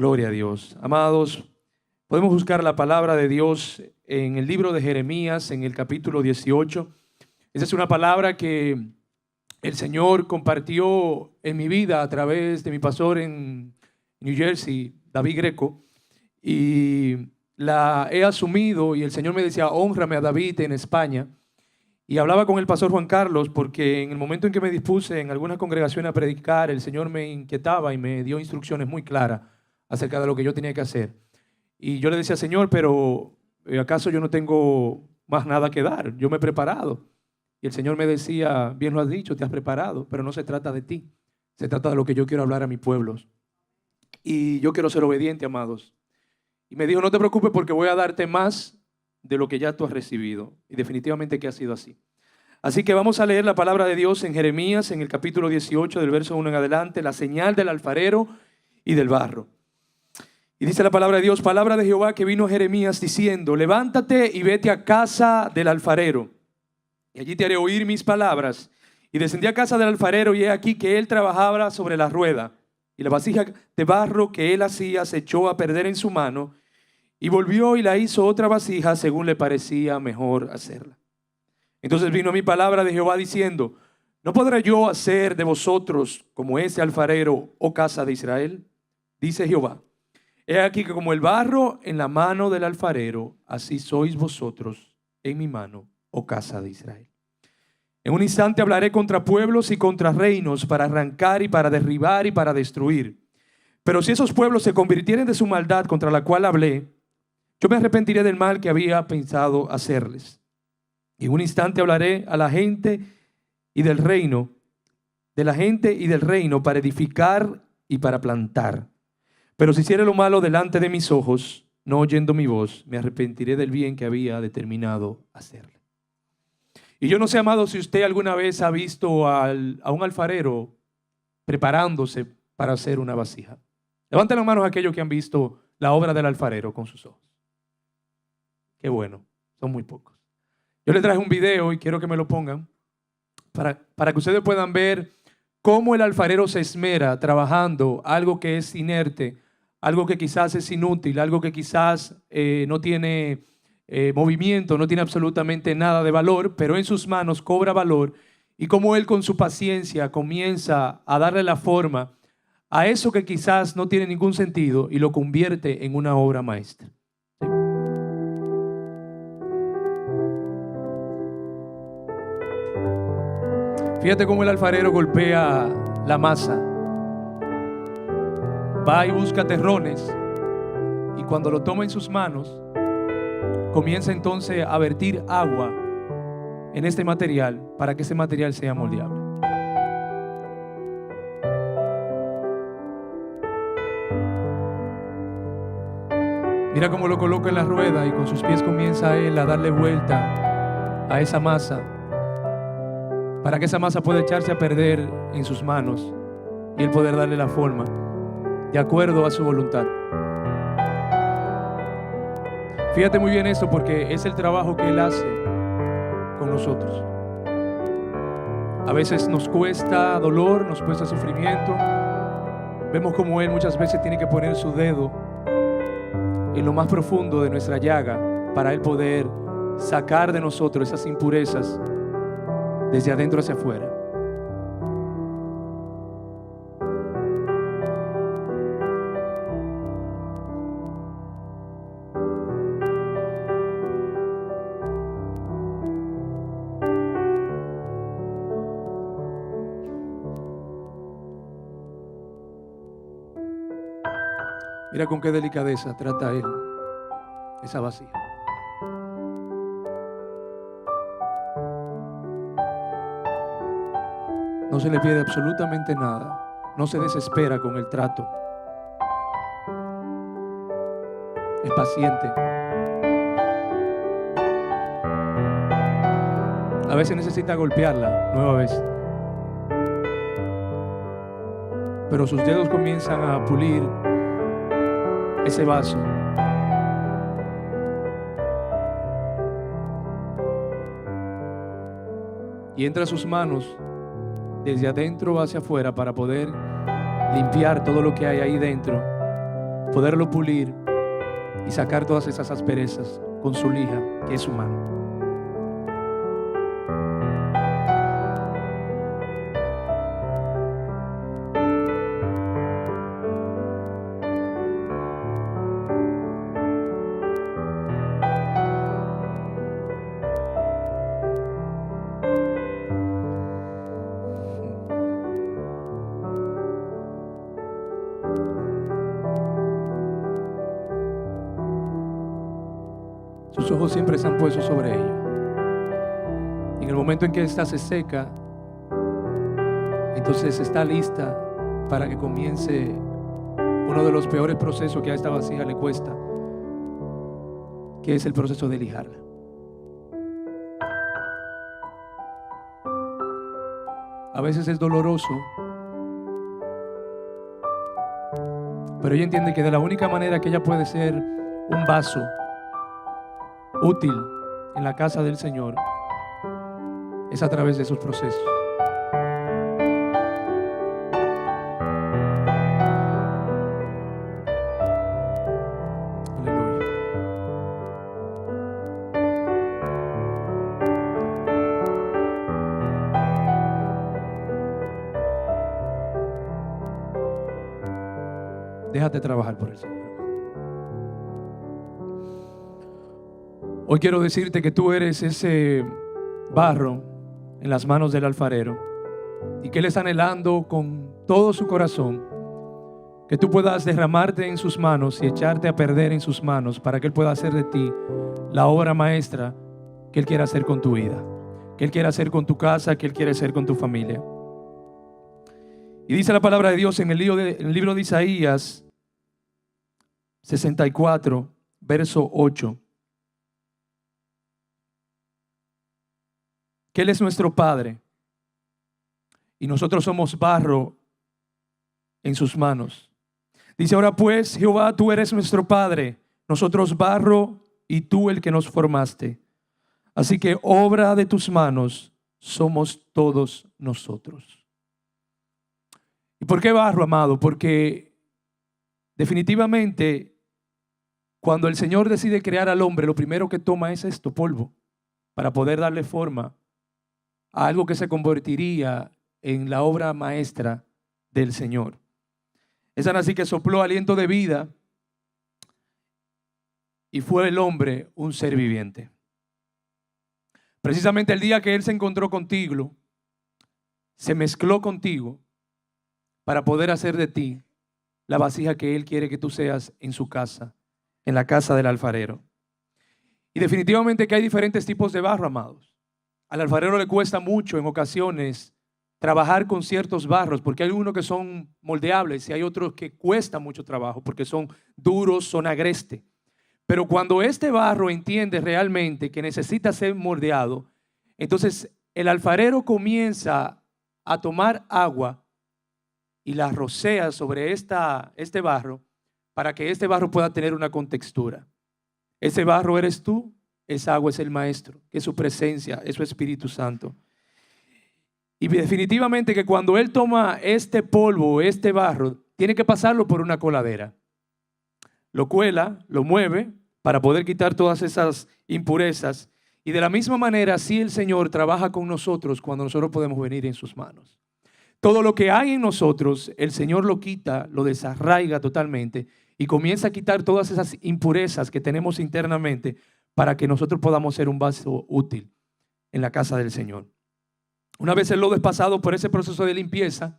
Gloria a Dios. Amados, podemos buscar la palabra de Dios en el libro de Jeremías, en el capítulo 18. Esa es una palabra que el Señor compartió en mi vida a través de mi pastor en New Jersey, David Greco, y la he asumido, y el Señor me decía: hónrame a David en España. Y hablaba con el pastor Juan Carlos porque en el momento en que me dispuse en alguna congregación a predicar, el Señor me inquietaba y me dio instrucciones muy claras acerca de lo que yo tenía que hacer. Y yo le decía: Señor, pero ¿acaso yo no tengo más nada que dar? Yo me he preparado. Y el Señor me decía: bien lo has dicho, te has preparado, pero no se trata de ti. Se trata de lo que yo quiero hablar a mis pueblos. Y yo quiero ser obediente, amados. Y me dijo: no te preocupes porque voy a darte más de lo que ya tú has recibido. Y definitivamente que ha sido así. Así que vamos a leer la palabra de Dios en Jeremías, en el capítulo 18, del verso 1 en adelante, la señal del alfarero y del barro. Y dice la palabra de Dios: palabra de Jehová que vino a Jeremías diciendo: levántate y vete a casa del alfarero, y allí te haré oír mis palabras. Y descendí a casa del alfarero, y he aquí que él trabajaba sobre la rueda, y la vasija de barro que él hacía se echó a perder en su mano, y volvió y la hizo otra vasija según le parecía mejor hacerla. Entonces vino mi palabra de Jehová diciendo: ¿no podré yo hacer de vosotros como ese alfarero, oh casa de Israel? Dice Jehová: he aquí que como el barro en la mano del alfarero, así sois vosotros en mi mano, oh casa de Israel. En un instante hablaré contra pueblos y contra reinos, para arrancar y para derribar y para destruir. Pero si esos pueblos se convirtieren de su maldad contra la cual hablé, yo me arrepentiré del mal que había pensado hacerles. Y en un instante hablaré a la gente y del reino, para edificar y para plantar. Pero si hiciere lo malo delante de mis ojos, no oyendo mi voz, me arrepentiré del bien que había determinado hacerle. Y yo no sé, amado, si usted alguna vez ha visto a un alfarero preparándose para hacer una vasija. Levanten las manos aquellos que han visto la obra del alfarero con sus ojos. Qué bueno, son muy pocos. Yo les traje un video y quiero que me lo pongan para que ustedes puedan ver cómo el alfarero se esmera trabajando algo que es inerte, algo que quizás es inútil, algo que quizás no tiene movimiento, no tiene absolutamente nada de valor, pero en sus manos cobra valor, y cómo él con su paciencia comienza a darle la forma a eso que quizás no tiene ningún sentido y lo convierte en una obra maestra. Fíjate cómo el alfarero golpea la masa. Va y busca terrones, y cuando lo toma en sus manos, comienza entonces a vertir agua en este material para que ese material sea moldeable. Mira cómo lo coloca en la rueda, y con sus pies comienza él a darle vuelta a esa masa, para que esa masa pueda echarse a perder en sus manos y él poder darle la forma de acuerdo a su voluntad. Fíjate muy bien esto, porque es el trabajo que él hace con nosotros. A veces nos cuesta dolor, nos cuesta sufrimiento. Vemos como él muchas veces tiene que poner su dedo en lo más profundo de nuestra llaga para él poder sacar de nosotros esas impurezas desde adentro hacia afuera. Mira con qué delicadeza trata él esa vasija. No se le pide absolutamente nada. No se desespera con el trato. Es paciente. A veces necesita golpearla nueva vez. Pero sus dedos comienzan a pulir ese vaso. Y entra a sus manos desde adentro hacia afuera para poder limpiar todo lo que hay ahí dentro poderlo pulir y sacar todas esas asperezas con su lija, que es su mano. Sus ojos siempre se han puesto sobre ella. En el momento en que ésta se seca, entonces está lista para que comience uno de los peores procesos que a esta vasija le cuesta, que es el proceso de lijarla. A veces es doloroso, pero ella entiende que de la única manera que ella puede ser un vaso útil en la casa del Señor es a través de esos procesos. Aleluya. Déjate trabajar por el Señor. Hoy quiero decirte que tú eres ese barro en las manos del alfarero y que Él está anhelando con todo su corazón que tú puedas derramarte en sus manos y echarte a perder en sus manos para que Él pueda hacer de ti la obra maestra que Él quiere hacer con tu vida, que Él quiere hacer con tu casa, que Él quiere hacer con tu familia. Y dice la palabra de Dios en el libro de Isaías 64, verso 8. Que Él es nuestro Padre y nosotros somos barro en sus manos. Dice: ahora pues, Jehová, tú eres nuestro Padre, nosotros barro y tú el que nos formaste. Así que obra de tus manos somos todos nosotros. ¿Y por qué barro, amado? Porque definitivamente cuando el Señor decide crear al hombre, lo primero que toma es esto, polvo, para poder darle forma a algo que se convertiría en la obra maestra del Señor. Es así que sopló aliento de vida y fue el hombre un ser viviente. Precisamente el día que Él se encontró contigo, se mezcló contigo para poder hacer de ti la vasija que Él quiere que tú seas en su casa, en la casa del alfarero. Y definitivamente que hay diferentes tipos de barro, amados. Al alfarero le cuesta mucho en ocasiones trabajar con ciertos barros, porque hay unos que son moldeables y hay otros que cuesta mucho trabajo porque son duros, son agreste. Pero cuando este barro entiende realmente que necesita ser moldeado, entonces el alfarero comienza a tomar agua y la rocea sobre este barro para que este barro pueda tener una contextura. Ese barro eres tú. Esa agua es el Maestro, que es su presencia, es su Espíritu Santo. Y definitivamente que cuando Él toma este polvo, este barro, tiene que pasarlo por una coladera. Lo cuela, lo mueve para poder quitar todas esas impurezas. Y de la misma manera, así el Señor trabaja con nosotros cuando nosotros podemos venir en sus manos. Todo lo que hay en nosotros, el Señor lo quita, lo desarraiga totalmente y comienza a quitar todas esas impurezas que tenemos internamente, para que nosotros podamos ser un vaso útil en la casa del Señor. Una vez el lodo es pasado por ese proceso de limpieza,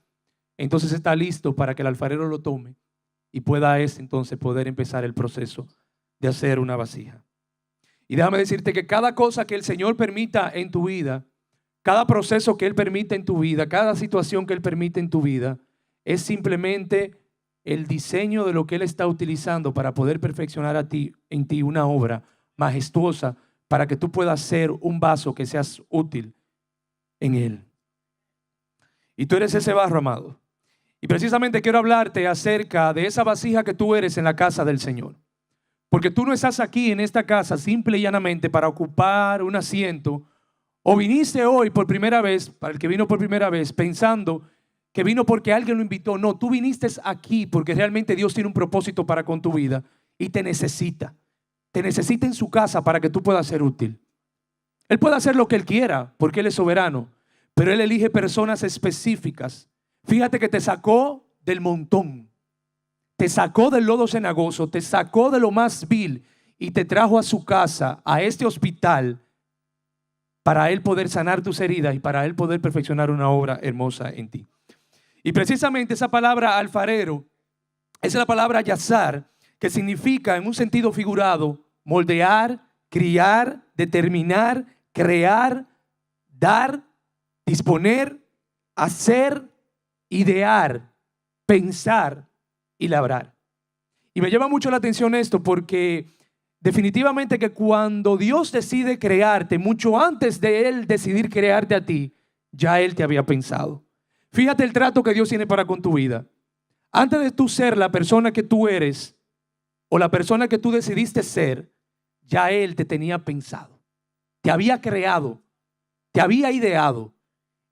entonces está listo para que el alfarero lo tome y pueda entonces poder empezar el proceso de hacer una vasija. Y déjame decirte que cada cosa que el Señor permita en tu vida, cada proceso que Él permite en tu vida, cada situación que Él permite en tu vida, es simplemente el diseño de lo que Él está utilizando para poder perfeccionar en ti una obra majestuosa para que tú puedas ser un vaso que seas útil en Él. Y tú eres ese barro, amado. Y precisamente quiero hablarte acerca de esa vasija que tú eres en la casa del Señor. Porque tú no estás aquí en esta casa simple y llanamente para ocupar un asiento, o viniste hoy por primera vez, para el que vino por primera vez, pensando que vino porque alguien lo invitó. No, tú viniste aquí porque realmente Dios tiene un propósito para con tu vida y te necesita. Te necesita en su casa para que tú puedas ser útil. Él puede hacer lo que Él quiera porque Él es soberano, pero Él elige personas específicas. Fíjate que te sacó del montón, te sacó del lodo cenagoso, te sacó de lo más vil y te trajo a su casa, a este hospital, para Él poder sanar tus heridas y para Él poder perfeccionar una obra hermosa en ti. Y precisamente esa palabra alfarero es la palabra yazar, que significa en un sentido figurado moldear, criar, determinar, crear, dar, disponer, hacer, idear, pensar y labrar. Y me llama mucho la atención esto porque definitivamente que cuando Dios decide crearte, mucho antes de Él decidir crearte a ti, ya Él te había pensado. Fíjate el trato que Dios tiene para con tu vida. Antes de tú ser la persona que tú eres o la persona que tú decidiste ser, ya Él te tenía pensado, te había creado, te había ideado.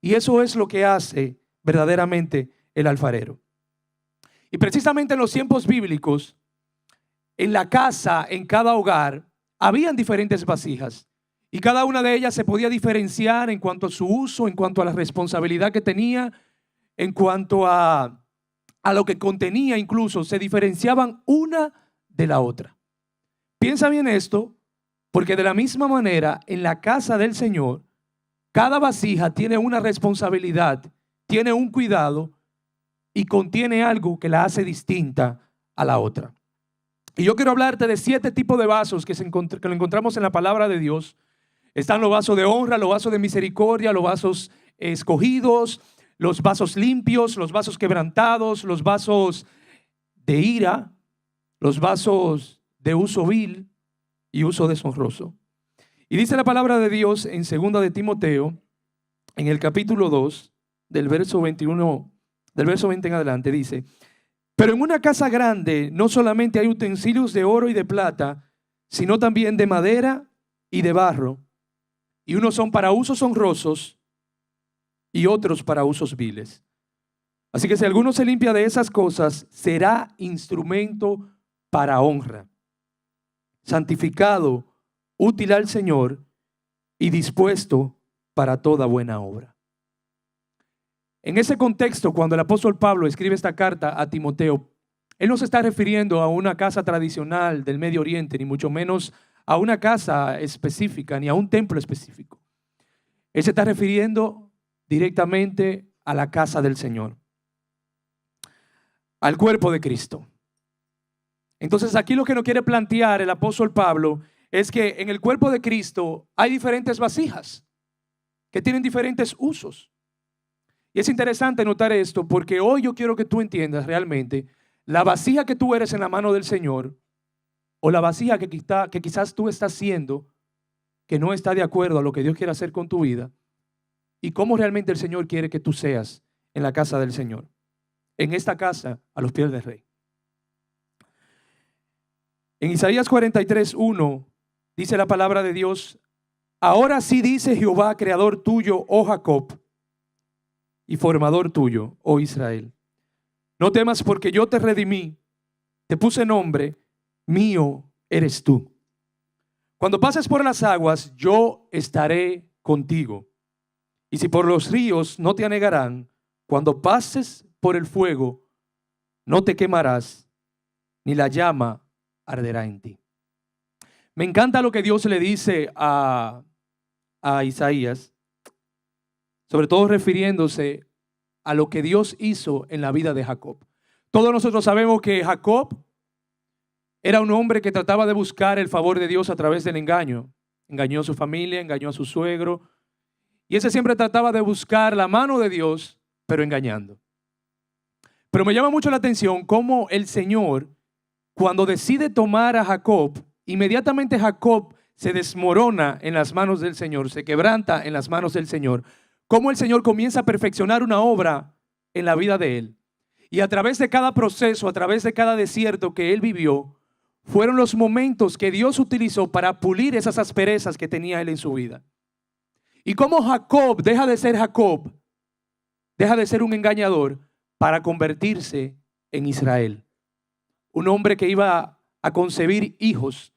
Y eso es lo que hace verdaderamente el alfarero. Y precisamente en los tiempos bíblicos, en la casa, en cada hogar, habían diferentes vasijas. Y cada una de ellas se podía diferenciar en cuanto a su uso, en cuanto a la responsabilidad que tenía, en cuanto a lo que contenía incluso. Se diferenciaban una de la otra. Piensa bien esto, porque de la misma manera, en la casa del Señor, cada vasija tiene una responsabilidad, tiene un cuidado y contiene algo que la hace distinta a la otra. Y yo quiero hablarte de 7 tipos de vasos que lo encontramos en la palabra de Dios. Están los vasos de honra, los vasos de misericordia, los vasos escogidos, los vasos limpios, los vasos quebrantados, los vasos de ira, los vasos de uso vil y uso deshonroso. Y dice la palabra de Dios en 2 de Timoteo, en el capítulo 2, del verso 21, del verso 20 en adelante, dice: pero en una casa grande no solamente hay utensilios de oro y de plata, sino también de madera y de barro, y unos son para usos honrosos y otros para usos viles. Así que si alguno se limpia de esas cosas, será instrumento para honra, santificado, útil al Señor y dispuesto para toda buena obra. En ese contexto, cuando el apóstol Pablo escribe esta carta a Timoteo, él no se está refiriendo a una casa tradicional del Medio Oriente, ni mucho menos a una casa específica, ni a un templo específico. Él se está refiriendo directamente a la casa del Señor, al cuerpo de Cristo. Entonces aquí lo que nos quiere plantear el apóstol Pablo es que en el cuerpo de Cristo hay diferentes vasijas que tienen diferentes usos. Y es interesante notar esto porque hoy yo quiero que tú entiendas realmente la vasija que tú eres en la mano del Señor o la vasija que quizás tú estás siendo que no está de acuerdo a lo que Dios quiere hacer con tu vida y cómo realmente el Señor quiere que tú seas en la casa del Señor, en esta casa a los pies del Rey. En Isaías 43:1 dice la palabra de Dios: ahora sí dice Jehová, creador tuyo, oh Jacob, y formador tuyo, oh Israel. No temas porque yo te redimí, te puse nombre, mío eres tú. Cuando pases por las aguas, yo estaré contigo. Y si por los ríos no te anegarán, cuando pases por el fuego, no te quemarás, ni la llama arderá en ti. Me encanta lo que Dios le dice a Isaías, sobre todo refiriéndose a lo que Dios hizo en la vida de Jacob. Todos nosotros sabemos que Jacob era un hombre que trataba de buscar el favor de Dios a través del engaño. Engañó a su familia, engañó a su suegro. Y ese siempre trataba de buscar la mano de Dios, pero engañando. Pero me llama mucho la atención cómo el Señor, cuando decide tomar a Jacob, inmediatamente Jacob se desmorona en las manos del Señor, se quebranta en las manos del Señor. Cómo el Señor comienza a perfeccionar una obra en la vida de él. Y a través de cada proceso, a través de cada desierto que él vivió, fueron los momentos que Dios utilizó para pulir esas asperezas que tenía él en su vida. Y cómo Jacob deja de ser Jacob, deja de ser un engañador para convertirse en Israel. Un hombre que iba a concebir hijos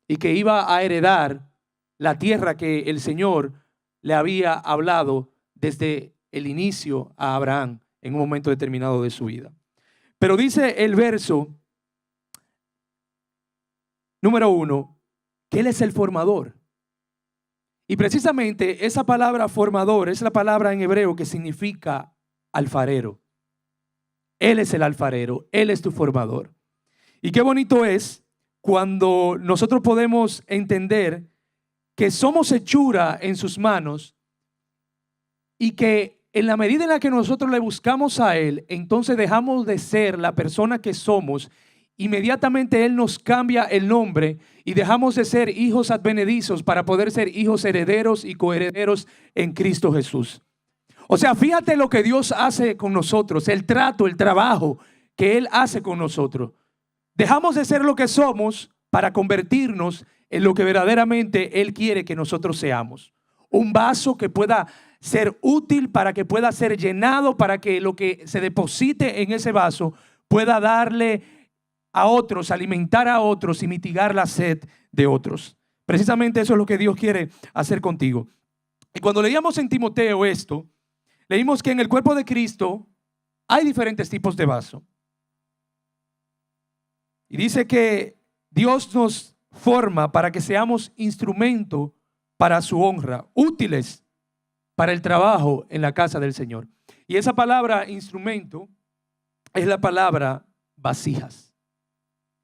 y que iba a heredar la tierra que el Señor le había hablado desde el inicio a Abraham en un momento determinado de su vida. Pero dice el verso número 1 que Él es el formador. Y precisamente esa palabra formador es la palabra en hebreo que significa alfarero. Él es el alfarero, Él es tu formador. Y qué bonito es cuando nosotros podemos entender que somos hechura en sus manos y que en la medida en la que nosotros le buscamos a Él, entonces dejamos de ser la persona que somos. Inmediatamente Él nos cambia el nombre y dejamos de ser hijos advenedizos para poder ser hijos herederos y coherederos en Cristo Jesús. O sea, fíjate lo que Dios hace con nosotros, el trato, el trabajo que Él hace con nosotros. Dejamos de ser lo que somos para convertirnos en lo que verdaderamente Él quiere que nosotros seamos. Un vaso que pueda ser útil, para que pueda ser llenado, para que lo que se deposite en ese vaso pueda darle a otros, alimentar a otros y mitigar la sed de otros. Precisamente eso es lo que Dios quiere hacer contigo. Y cuando leíamos en Timoteo esto, leímos que en el cuerpo de Cristo hay diferentes tipos de vaso. Y dice que Dios nos forma para que seamos instrumento para su honra, útiles para el trabajo en la casa del Señor. Y esa palabra instrumento es la palabra vasijas.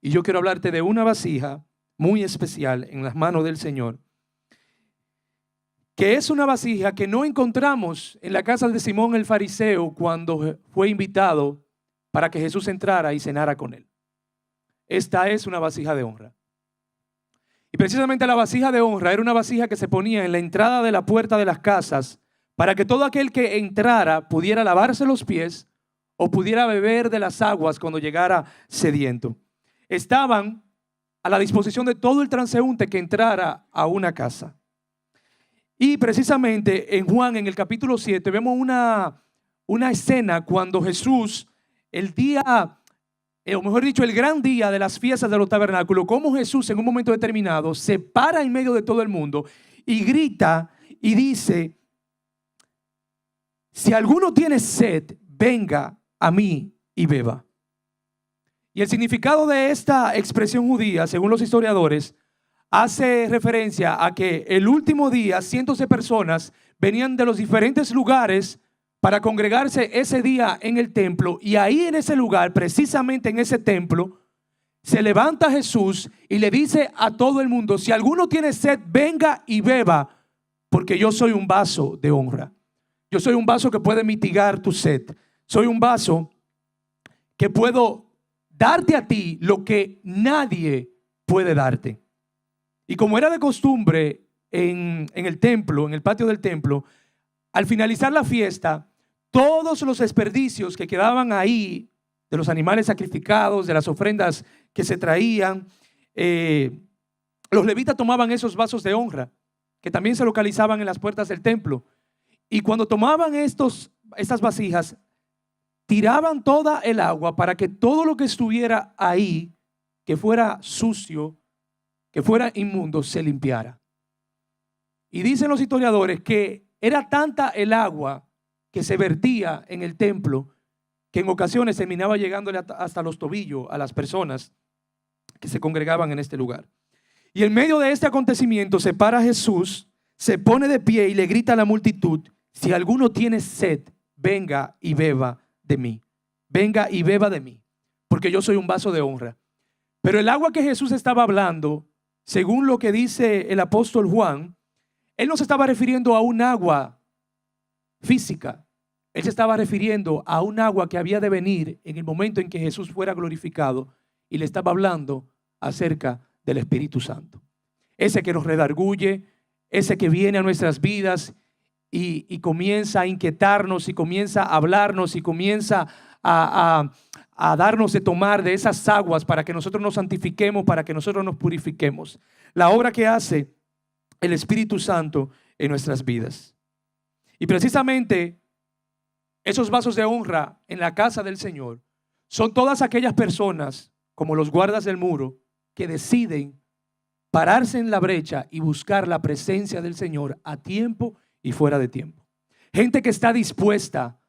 Y yo quiero hablarte de una vasija muy especial en las manos del Señor, que es una vasija que no encontramos en la casa de Simón el fariseo cuando fue invitado para que Jesús entrara y cenara con él. Esta es una vasija de honra. Y precisamente la vasija de honra era una vasija que se ponía en la entrada de la puerta de las casas para que todo aquel que entrara pudiera lavarse los pies o pudiera beber de las aguas cuando llegara sediento. Estaban a la disposición de todo el transeúnte que entrara a una casa. Y precisamente en Juan, en el capítulo 7, vemos una escena cuando Jesús, el día, o mejor dicho, el gran día de las fiestas de los tabernáculos, como Jesús en un momento determinado se para en medio de todo el mundo y grita y dice: si alguno tiene sed, venga a mí y beba. Y el significado de esta expresión judía, según los historiadores, hace referencia a que el último día cientos de personas venían de los diferentes lugares para congregarse ese día en el templo. Y ahí en ese lugar, precisamente en ese templo, se levanta Jesús y le dice a todo el mundo: si alguno tiene sed, venga y beba, porque yo soy un vaso de honra. Yo soy un vaso que puede mitigar tu sed. Soy un vaso que puedo darte a ti lo que nadie puede darte. Y como era de costumbre en el templo, en el patio del templo, al finalizar la fiesta, todos los desperdicios que quedaban ahí, de los animales sacrificados, de las ofrendas que se traían, los levitas tomaban esos vasos de honra, que también se localizaban en las puertas del templo. Y cuando tomaban estas vasijas, tiraban toda el agua para que todo lo que estuviera ahí, que fuera sucio, que fuera inmundo, se limpiara. Y dicen los historiadores que era tanta el agua que se vertía en el templo que en ocasiones terminaba llegándole hasta los tobillos a las personas que se congregaban en este lugar. Y en medio de este acontecimiento se para Jesús, se pone de pie y le grita a la multitud: si alguno tiene sed, venga y beba de mí. Venga y beba de mí, porque yo soy un vaso de honra. Pero el agua que Jesús estaba hablando, según lo que dice el apóstol Juan, él no se estaba refiriendo a un agua física. Él se estaba refiriendo a un agua que había de venir en el momento en que Jesús fuera glorificado, y le estaba hablando acerca del Espíritu Santo. Ese que nos redarguye, ese que viene a nuestras vidas y comienza a inquietarnos y comienza a hablarnos y comienza a darnos de tomar de esas aguas para que nosotros nos santifiquemos, para que nosotros nos purifiquemos. La obra que hace el Espíritu Santo en nuestras vidas. Y precisamente Esos vasos de honra en la casa del Señor son todas aquellas personas, como los guardas del muro, que deciden pararse en la brecha y buscar la presencia del Señor a tiempo y fuera de tiempo. Gente que está dispuesta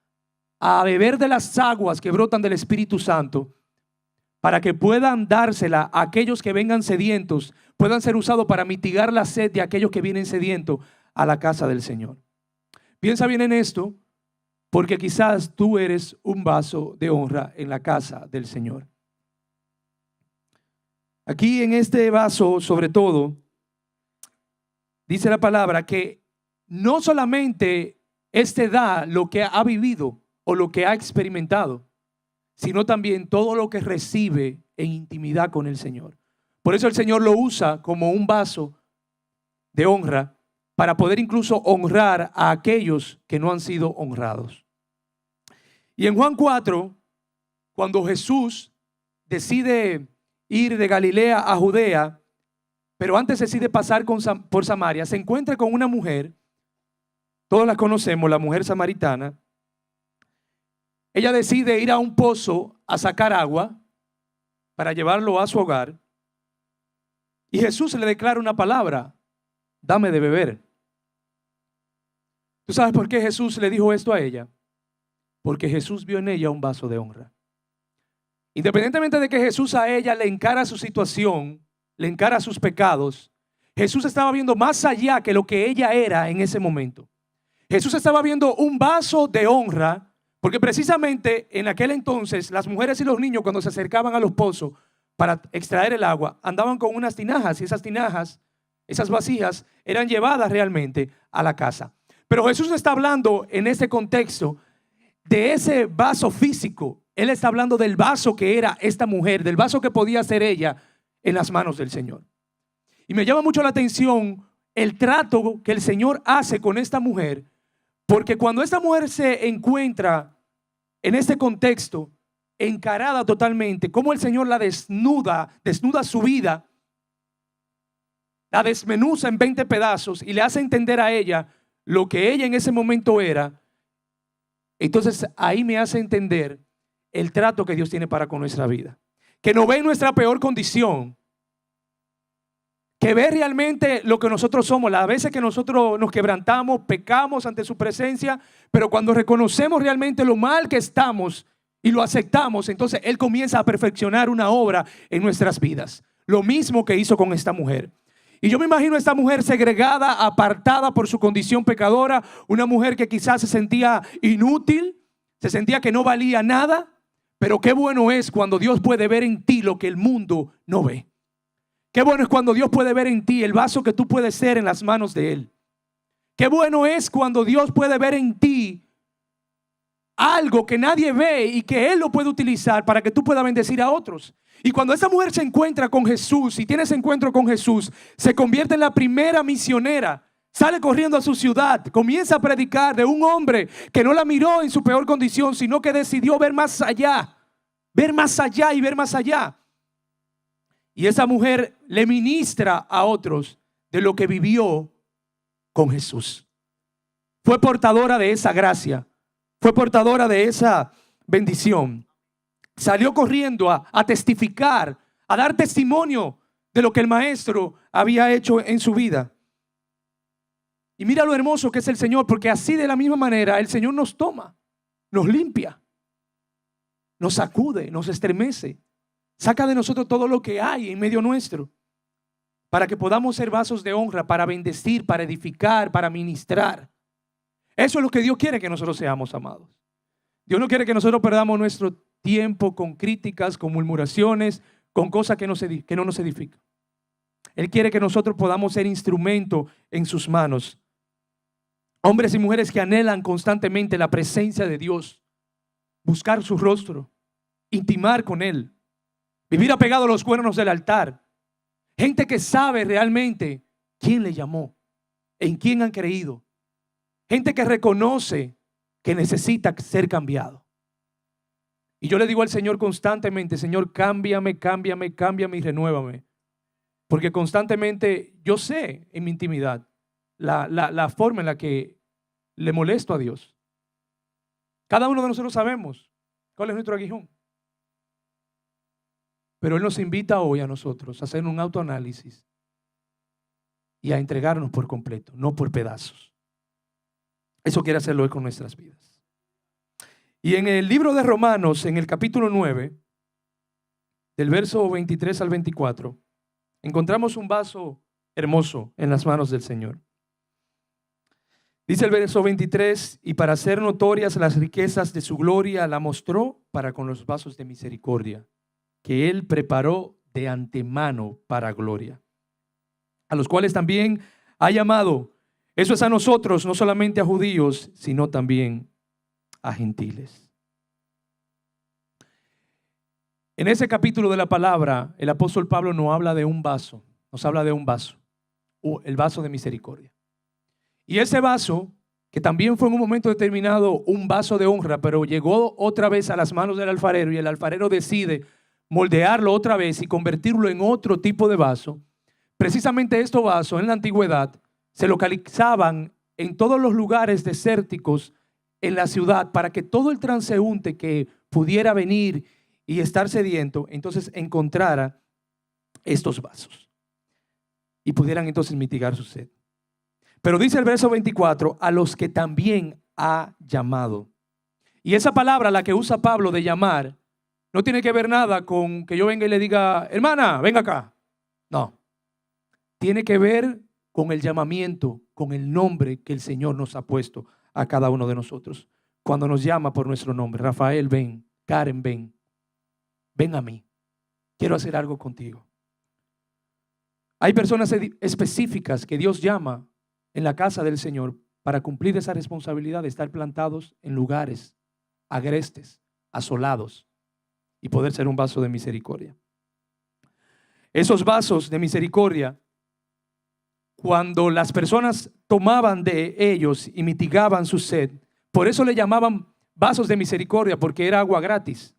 a beber de las aguas que brotan del Espíritu Santo para que puedan dársela a aquellos que vengan sedientos, puedan ser usados para mitigar la sed de aquellos que vienen sedientos a la casa del Señor. Piensa bien en esto, porque quizás tú eres un vaso de honra en la casa del Señor. Aquí en este vaso, sobre todo, dice la palabra que no solamente este da lo que ha vivido o lo que ha experimentado, sino también todo lo que recibe en intimidad con el Señor. Por eso el Señor lo usa como un vaso de honra para poder incluso honrar a aquellos que no han sido honrados. Y en Juan 4, cuando Jesús decide ir de Galilea a Judea, pero antes decide pasar por Samaria, se encuentra con una mujer, todos la conocemos, la mujer samaritana. Ella decide ir a un pozo a sacar agua para llevarlo a su hogar. Y Jesús le declara una palabra: dame de beber. ¿Tú sabes por qué Jesús le dijo esto a ella? Porque Jesús vio en ella un vaso de honra. Independientemente de que Jesús a ella le encara su situación, le encara sus pecados, Jesús estaba viendo más allá que lo que ella era en ese momento. Jesús estaba viendo un vaso de honra, porque precisamente en aquel entonces las mujeres y los niños, cuando se acercaban a los pozos para extraer el agua, andaban con unas tinajas, y esas tinajas, esas vasijas, eran llevadas realmente a la casa. Pero Jesús está hablando en ese contexto de ese vaso físico. Él está hablando del vaso que era esta mujer, del vaso que podía ser ella en las manos del Señor. Y me llama mucho la atención el trato que el Señor hace con esta mujer, porque cuando esta mujer se encuentra en este contexto, encarada totalmente, como el Señor la desnuda su vida, la desmenuza en 20 pedazos y le hace entender a ella lo que ella en ese momento era. Entonces ahí me hace entender el trato que Dios tiene para con nuestra vida, que no ve nuestra peor condición, que ve realmente lo que nosotros somos. Las veces que nosotros nos quebrantamos, pecamos ante su presencia, pero cuando reconocemos realmente lo mal que estamos y lo aceptamos, entonces Él comienza a perfeccionar una obra en nuestras vidas. Lo mismo que hizo con esta mujer. Y yo me imagino a esta mujer segregada, apartada por su condición pecadora, una mujer que quizás se sentía inútil, se sentía que no valía nada, pero qué bueno es cuando Dios puede ver en ti lo que el mundo no ve. Qué bueno es cuando Dios puede ver en ti el vaso que tú puedes ser en las manos de Él. Qué bueno es cuando Dios puede ver en ti algo que nadie ve y que Él lo puede utilizar para que tú puedas bendecir a otros. Y cuando esa mujer se encuentra con Jesús y tiene ese encuentro con Jesús, se convierte en la primera misionera. Sale corriendo a su ciudad, comienza a predicar de un hombre que no la miró en su peor condición, sino que decidió ver más allá y ver más allá. Y esa mujer le ministra a otros de lo que vivió con Jesús. Fue portadora de esa gracia, fue portadora de esa bendición. Salió corriendo a testificar, a dar testimonio de lo que el maestro había hecho en su vida. Y mira lo hermoso que es el Señor, porque así de la misma manera el Señor nos toma, nos limpia, nos sacude, nos estremece, saca de nosotros todo lo que hay en medio nuestro, para que podamos ser vasos de honra, para bendecir, para edificar, para ministrar. Eso es lo que Dios quiere que nosotros seamos, amados. Dios no quiere que nosotros perdamos nuestro tiempo con críticas, con murmuraciones, con cosas que no nos edifican. Él quiere que nosotros podamos ser instrumento en sus manos. Hombres y mujeres que anhelan constantemente la presencia de Dios, buscar su rostro, intimar con Él, vivir apegado a los cuernos del altar. Gente que sabe realmente quién le llamó, en quién han creído. Gente que reconoce que necesita ser cambiado. Y yo le digo al Señor constantemente: Señor, cámbiame, cámbiame, cámbiame y renuévame. Porque constantemente yo sé en mi intimidad la forma en la que le molesto a Dios. Cada uno de nosotros sabemos cuál es nuestro aguijón. Pero Él nos invita hoy a nosotros a hacer un autoanálisis y a entregarnos por completo, no por pedazos. Eso quiere hacerlo hoy con nuestras vidas. Y en el libro de Romanos, en el capítulo 9, del verso 23 al 24, encontramos un vaso hermoso en las manos del Señor. Dice el verso 23, y para hacer notorias las riquezas de su gloria, la mostró para con los vasos de misericordia, que Él preparó de antemano para gloria, a los cuales también ha llamado. Eso es a nosotros, no solamente a judíos, sino también a gentiles. En ese capítulo de la palabra, el apóstol Pablo nos habla de un vaso, el vaso de misericordia. Y ese vaso, que también fue en un momento determinado un vaso de honra, pero llegó otra vez a las manos del alfarero y el alfarero decide moldearlo otra vez y convertirlo en otro tipo de vaso. Precisamente estos vasos en la antigüedad se localizaban en todos los lugares desérticos en la ciudad para que todo el transeúnte que pudiera venir y estar sediento, entonces encontrara estos vasos y pudieran entonces mitigar su sed. Pero dice el verso 24, a los que también ha llamado. Y esa palabra, la que usa Pablo de llamar, no tiene que ver nada con que yo venga y le diga, hermana, venga acá. No. Tiene que ver con el llamamiento, con el nombre que el Señor nos ha puesto a cada uno de nosotros. Cuando nos llama por nuestro nombre, Rafael, ven, Karen, ven, ven a mí. Quiero hacer algo contigo. Hay personas específicas que Dios llama en la casa del Señor para cumplir esa responsabilidad de estar plantados en lugares agrestes, asolados y poder ser un vaso de misericordia. Esos vasos de misericordia, cuando las personas tomaban de ellos y mitigaban su sed, por eso le llamaban vasos de misericordia, porque era agua gratis.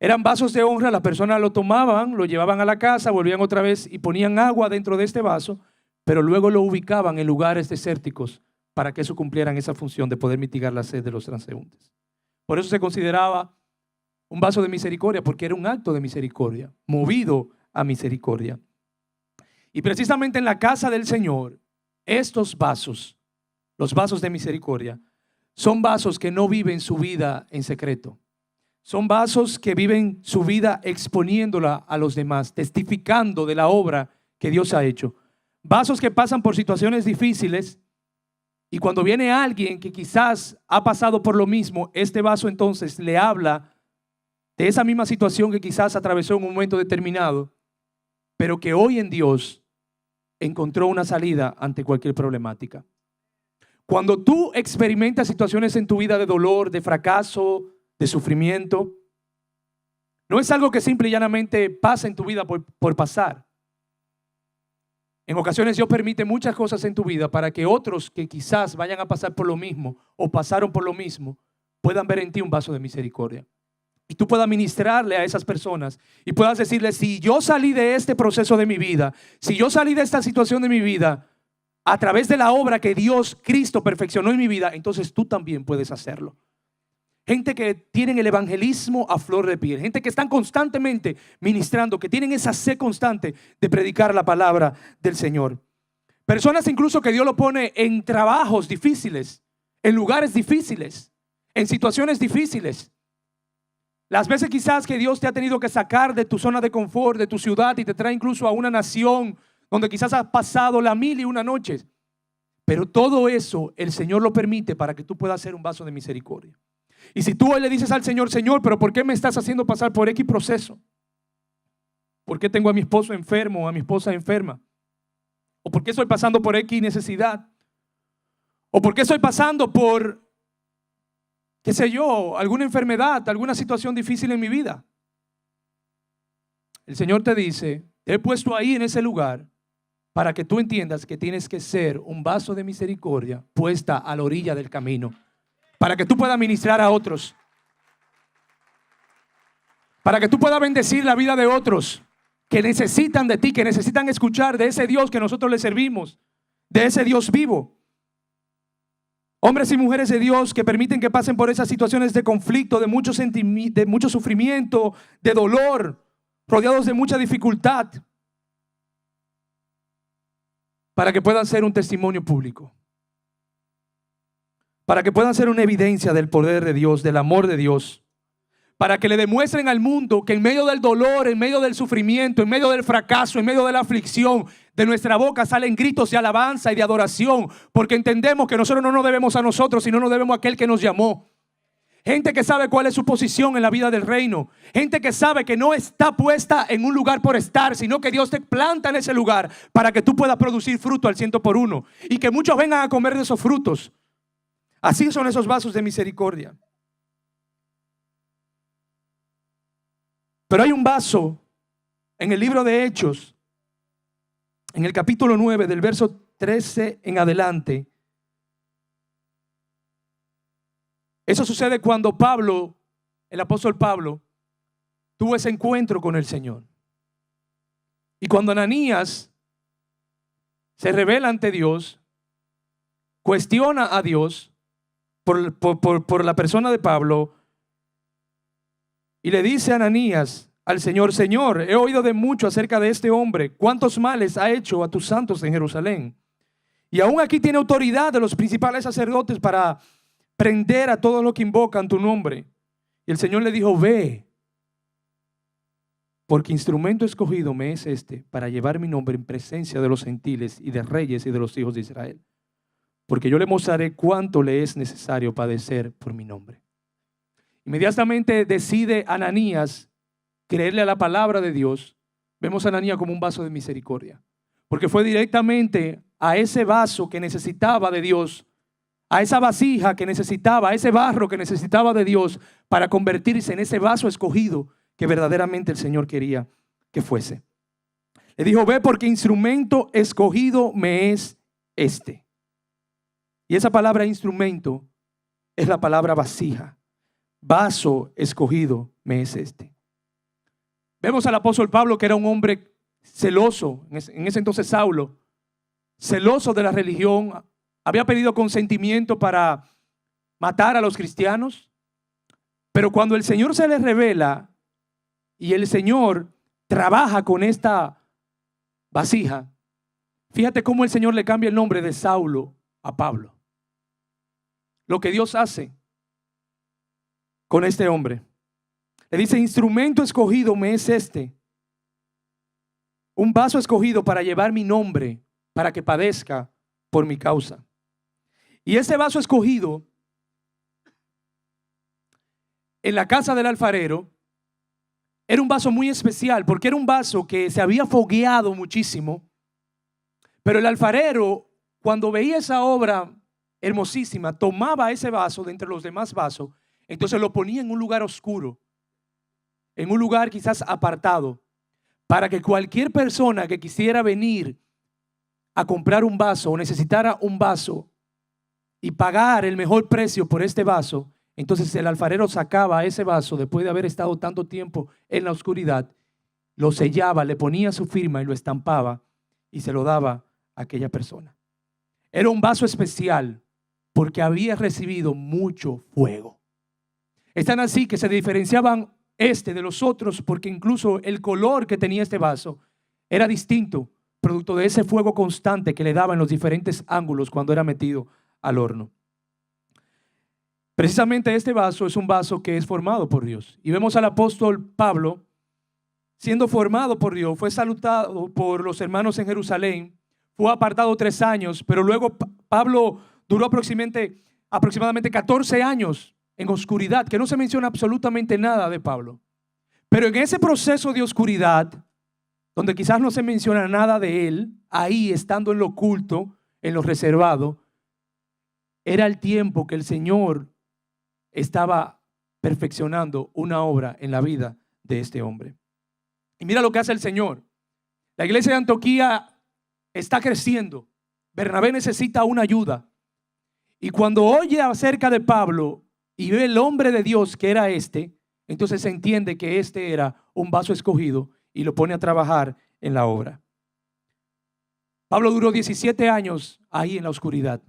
Eran vasos de honra, las personas lo tomaban, lo llevaban a la casa, volvían otra vez y ponían agua dentro de este vaso, pero luego lo ubicaban en lugares desérticos para que eso cumplieran esa función de poder mitigar la sed de los transeúntes. Por eso se consideraba un vaso de misericordia, porque era un acto de misericordia, movido a misericordia. Y precisamente en la casa del Señor, estos vasos, los vasos de misericordia, son vasos que no viven su vida en secreto. Son vasos que viven su vida exponiéndola a los demás, testificando de la obra que Dios ha hecho. Vasos que pasan por situaciones difíciles y cuando viene alguien que quizás ha pasado por lo mismo, este vaso entonces le habla de esa misma situación que quizás atravesó en un momento determinado, pero que hoy en Dios encontró una salida ante cualquier problemática. Cuando tú experimentas situaciones en tu vida de dolor, de fracaso, de sufrimiento, no es algo que simple y llanamente pasa en tu vida por pasar. En ocasiones Dios permite muchas cosas en tu vida para que otros que quizás vayan a pasar por lo mismo o pasaron por lo mismo puedan ver en ti un vaso de misericordia. Y tú puedas ministrarle a esas personas y puedas decirle, si yo salí de este proceso de mi vida, si yo salí de esta situación de mi vida a través de la obra que Dios, Cristo, perfeccionó en mi vida, entonces tú también puedes hacerlo. Gente que tienen el evangelismo a flor de piel, gente que están constantemente ministrando, que tienen esa sed constante de predicar la palabra del Señor. Personas incluso que Dios lo pone en trabajos difíciles, en lugares difíciles, en situaciones difíciles. Las veces quizás que Dios te ha tenido que sacar de tu zona de confort, de tu ciudad, y te trae incluso a una nación donde quizás has pasado la 1001 noches. Pero todo eso el Señor lo permite para que tú puedas ser un vaso de misericordia. Y si tú hoy le dices al Señor, Señor, pero ¿por qué me estás haciendo pasar por X proceso? ¿Por qué tengo a mi esposo enfermo o a mi esposa enferma? ¿O por qué estoy pasando por X necesidad? ¿O por qué estoy pasando por, qué sé yo, alguna enfermedad, alguna situación difícil en mi vida? El Señor te dice, te he puesto ahí en ese lugar para que tú entiendas que tienes que ser un vaso de misericordia puesta a la orilla del camino, para que tú puedas ministrar a otros, para que tú puedas bendecir la vida de otros que necesitan de ti, que necesitan escuchar de ese Dios que nosotros le servimos, de ese Dios vivo. Hombres y mujeres de Dios que permiten que pasen por esas situaciones de conflicto, de mucho sufrimiento, de dolor, rodeados de mucha dificultad, para que puedan ser un testimonio público, para que puedan ser una evidencia del poder de Dios, del amor de Dios, para que le demuestren al mundo que en medio del dolor, en medio del sufrimiento, en medio del fracaso, en medio de la aflicción, de nuestra boca salen gritos de alabanza y de adoración, porque entendemos que nosotros no nos debemos a nosotros, sino nos debemos a aquel que nos llamó. Gente que sabe cuál es su posición en la vida del reino. Gente que sabe que no está puesta en un lugar por estar, sino que Dios te planta en ese lugar para que tú puedas producir fruto al 100%. Y que muchos vengan a comer de esos frutos. Así son esos vasos de misericordia. Pero hay un vaso en el libro de Hechos, en el capítulo 9, del verso 13 en adelante. Eso sucede cuando Pablo, el apóstol Pablo, tuvo ese encuentro con el Señor. Y cuando Ananías se revela ante Dios, cuestiona a Dios por la persona de Pablo, y le dice a Ananías al Señor: Señor, he oído de mucho acerca de este hombre, cuántos males ha hecho a tus santos en Jerusalén. Y aún aquí tiene autoridad de los principales sacerdotes para prender a todos los que invocan tu nombre. Y el Señor le dijo: ve, porque instrumento escogido me es este para llevar mi nombre en presencia de los gentiles y de reyes y de los hijos de Israel. Porque yo le mostraré cuánto le es necesario padecer por mi nombre. Inmediatamente decide Ananías creerle a la palabra de Dios. Vemos a Ananías como un vaso de misericordia, porque fue directamente a ese vaso que necesitaba de Dios, a esa vasija que necesitaba, a ese barro que necesitaba de Dios para convertirse en ese vaso escogido que verdaderamente el Señor quería que fuese. Le dijo: ve, porque instrumento escogido me es este. Y esa palabra instrumento es la palabra vasija. Vaso escogido me es este. Vemos al apóstol Pablo, que era un hombre celoso, en ese entonces Saulo, celoso de la religión. Había pedido consentimiento para matar a los cristianos. Pero cuando el Señor se le revela y el Señor trabaja con esta vasija, fíjate cómo el Señor le cambia el nombre de Saulo a Pablo. Lo que Dios hace con este hombre. Le dice: instrumento escogido me es este. Un vaso escogido para llevar mi nombre, para que padezca por mi causa. Y ese vaso escogido en la casa del alfarero era un vaso muy especial, porque era un vaso que se había fogueado muchísimo. Pero el alfarero, cuando veía esa obra hermosísima, tomaba ese vaso de entre los demás vasos, entonces lo ponía en un lugar oscuro, en un lugar quizás apartado, para que cualquier persona que quisiera venir a comprar un vaso o necesitara un vaso y pagar el mejor precio por este vaso, entonces el alfarero sacaba ese vaso después de haber estado tanto tiempo en la oscuridad, lo sellaba, le ponía su firma y lo estampaba y se lo daba a aquella persona. Era un vaso especial porque había recibido mucho fuego. Es tan así que se diferenciaban de los otros, porque incluso el color que tenía este vaso era distinto, producto de ese fuego constante que le daba en los diferentes ángulos cuando era metido al horno. Precisamente este vaso es un vaso que es formado por Dios. Y vemos al apóstol Pablo siendo formado por Dios. Fue saludado por los hermanos en Jerusalén. Fue apartado 3 años, pero luego Pablo duró aproximadamente 14 años en oscuridad, que no se menciona absolutamente nada de Pablo. Pero en ese proceso de oscuridad, donde quizás no se menciona nada de él, ahí estando en lo oculto, en lo reservado, era el tiempo que el Señor estaba perfeccionando una obra en la vida de este hombre. Y mira lo que hace el Señor. La iglesia de Antioquía está creciendo. Bernabé necesita una ayuda. Y cuando oye acerca de Pablo y ve el hombre de Dios que era entonces se entiende que era un vaso escogido y lo pone a trabajar en la obra. Pablo duró 17 años ahí en la oscuridad.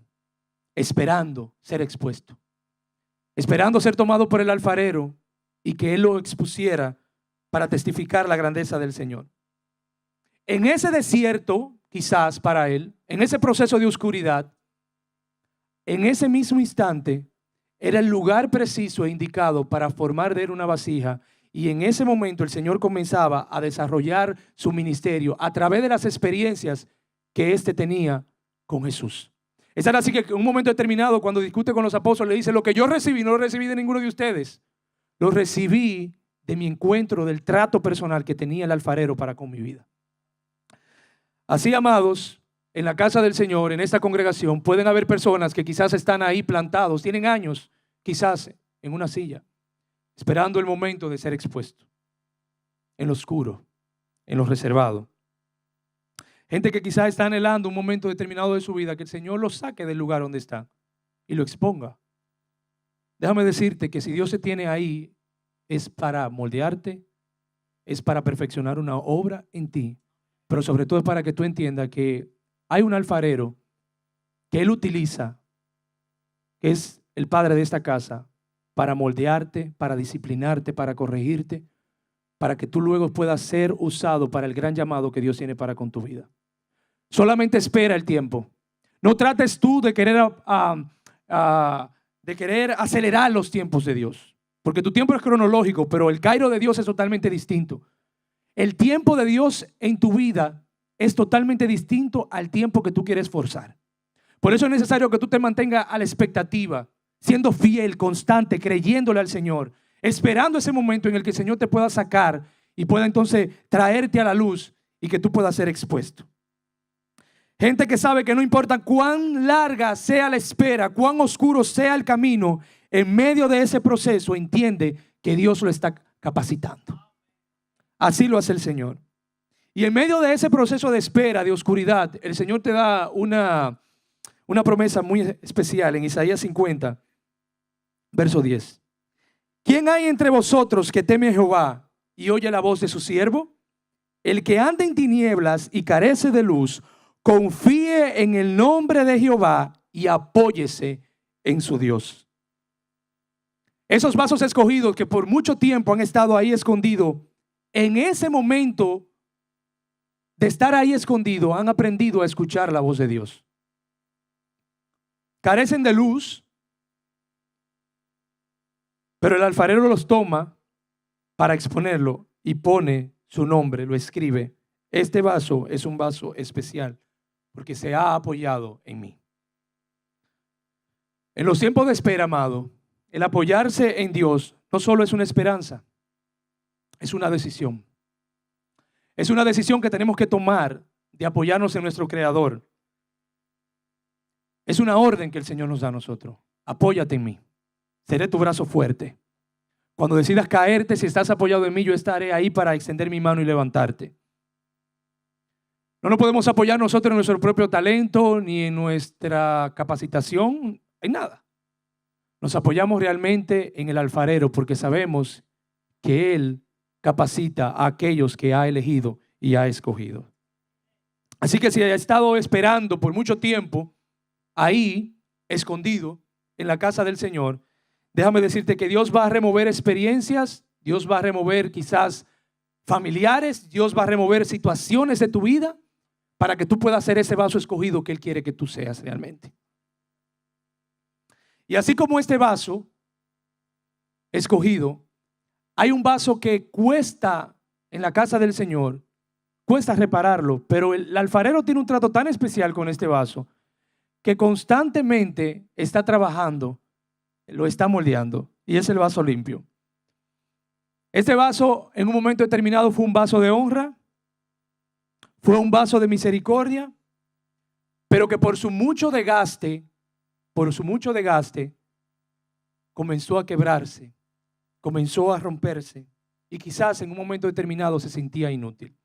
esperando ser expuesto, esperando ser tomado por el alfarero y que él lo expusiera para testificar la grandeza del Señor. En ese desierto, quizás para él, en ese proceso de oscuridad, en ese mismo instante, era el lugar preciso e indicado para formar de él una vasija. Y en ese momento el Señor comenzaba a desarrollar su ministerio a través de las experiencias que éste tenía con Jesús. Es así que en un momento determinado, cuando discute con los apóstoles, le dice: lo que yo recibí, no lo recibí de ninguno de ustedes. Lo recibí de mi encuentro, del trato personal que tenía el alfarero para con mi vida. Así, amados, en la casa del Señor, en esta congregación, pueden haber personas que quizás están ahí plantados, tienen años, quizás en una silla, esperando el momento de ser expuesto, en lo oscuro, en lo reservado. Gente que quizás está anhelando un momento determinado de su vida, que el Señor lo saque del lugar donde está y lo exponga. Déjame decirte que si Dios se tiene ahí, es para moldearte, es para perfeccionar una obra en ti, pero sobre todo es para que tú entiendas que hay un alfarero que Él utiliza, que es el padre de esta casa, para moldearte, para disciplinarte, para corregirte, para que tú luego puedas ser usado para el gran llamado que Dios tiene para con tu vida. Solamente espera el tiempo. No trates tú de querer acelerar los tiempos de Dios, porque tu tiempo es cronológico, pero el Cairo de Dios es totalmente distinto. El tiempo de Dios en tu vida es totalmente distinto al tiempo que tú quieres forzar. Por eso es necesario que tú te mantengas a la expectativa, siendo fiel, constante, creyéndole al Señor, esperando ese momento en el que el Señor te pueda sacar y pueda entonces traerte a la luz y que tú puedas ser expuesto. Gente que sabe que no importa cuán larga sea la espera, cuán oscuro sea el camino, en medio de ese proceso entiende que Dios lo está capacitando. Así lo hace el Señor. Y en medio de ese proceso de espera, de oscuridad, el Señor te da una promesa muy especial en Isaías 50, verso 10. ¿Quién hay entre vosotros que teme a Jehová y oye la voz de su siervo? El que anda en tinieblas y carece de luz, confíe en el nombre de Jehová y apóyese en su Dios. Esos vasos escogidos que por mucho tiempo han estado ahí escondidos, en ese momento de estar ahí escondido, han aprendido a escuchar la voz de Dios. Carecen de luz, pero el alfarero los toma para exponerlo y pone su nombre, lo escribe. Este vaso es un vaso especial porque se ha apoyado en mí. En los tiempos de espera, amado, el apoyarse en Dios no solo es una esperanza, es una decisión. Es una decisión que tenemos que tomar de apoyarnos en nuestro Creador. Es una orden que el Señor nos da a nosotros. Apóyate en mí. Seré tu brazo fuerte. Cuando decidas caerte, si estás apoyado en mí, yo estaré ahí para extender mi mano y levantarte. No nos podemos apoyar nosotros en nuestro propio talento ni en nuestra capacitación, en nada. Nos apoyamos realmente en el alfarero porque sabemos que Él capacita a aquellos que ha elegido y ha escogido. Así que si has estado esperando por mucho tiempo ahí, escondido en la casa del Señor, déjame decirte que Dios va a remover experiencias, Dios va a remover quizás familiares, Dios va a remover situaciones de tu vida para que tú puedas ser ese vaso escogido que Él quiere que tú seas realmente. Y así como este vaso escogido, hay un vaso que cuesta en la casa del Señor, cuesta repararlo, pero el alfarero tiene un trato tan especial con este vaso que constantemente está trabajando, lo está moldeando, y es el vaso limpio. Este vaso en un momento determinado fue un vaso de honra, fue un vaso de misericordia, pero que por su mucho desgaste, comenzó a quebrarse, comenzó a romperse y quizás en un momento determinado se sentía inútil.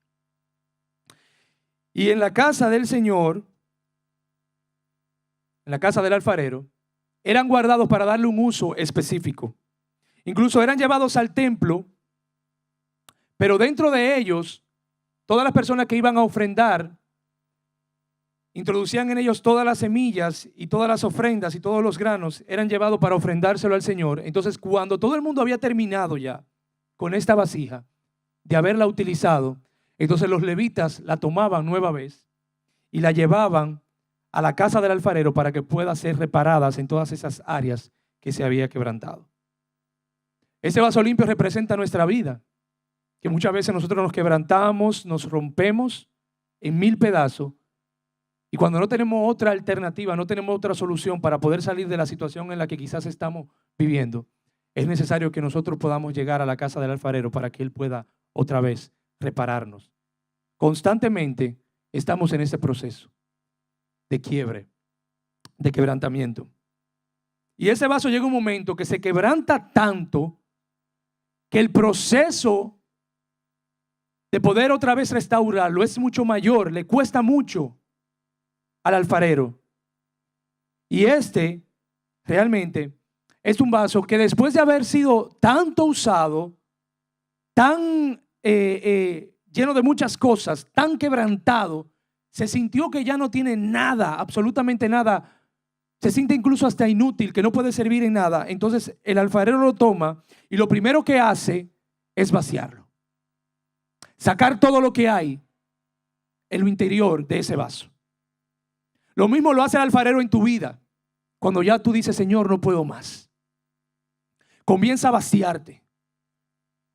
Y en la casa del Señor, en la casa del alfarero, eran guardados para darle un uso específico. Incluso eran llevados al templo, pero dentro de ellos, todas las personas que iban a ofrendar introducían en ellos todas las semillas y todas las ofrendas y todos los granos eran llevados para ofrendárselo al Señor. Entonces, cuando todo el mundo había terminado ya con esta vasija de haberla utilizado, entonces los levitas la tomaban nueva vez y la llevaban a la casa del alfarero para que pueda ser reparadas en todas esas áreas que se había quebrantado. Ese vaso limpio representa nuestra vida, que muchas veces nosotros nos quebrantamos, nos rompemos en 1000 pedazos, y cuando no tenemos otra alternativa, no tenemos otra solución para poder salir de la situación en la que quizás estamos viviendo, es necesario que nosotros podamos llegar a la casa del alfarero para que Él pueda otra vez repararnos. Constantemente estamos en ese proceso de quiebre, de quebrantamiento. Y ese vaso llega un momento que se quebranta tanto que el proceso de poder otra vez restaurarlo es mucho mayor, le cuesta mucho al alfarero. Y este realmente es un vaso que después de haber sido tanto usado, tan lleno de muchas cosas, tan quebrantado, se sintió que ya no tiene nada, absolutamente nada. Se siente incluso hasta inútil, que no puede servir en nada. Entonces el alfarero lo toma y lo primero que hace es vaciarlo. Sacar todo lo que hay en lo interior de ese vaso. Lo mismo lo hace el alfarero en tu vida. Cuando ya tú dices, Señor, no puedo más. Comienza a vaciarte.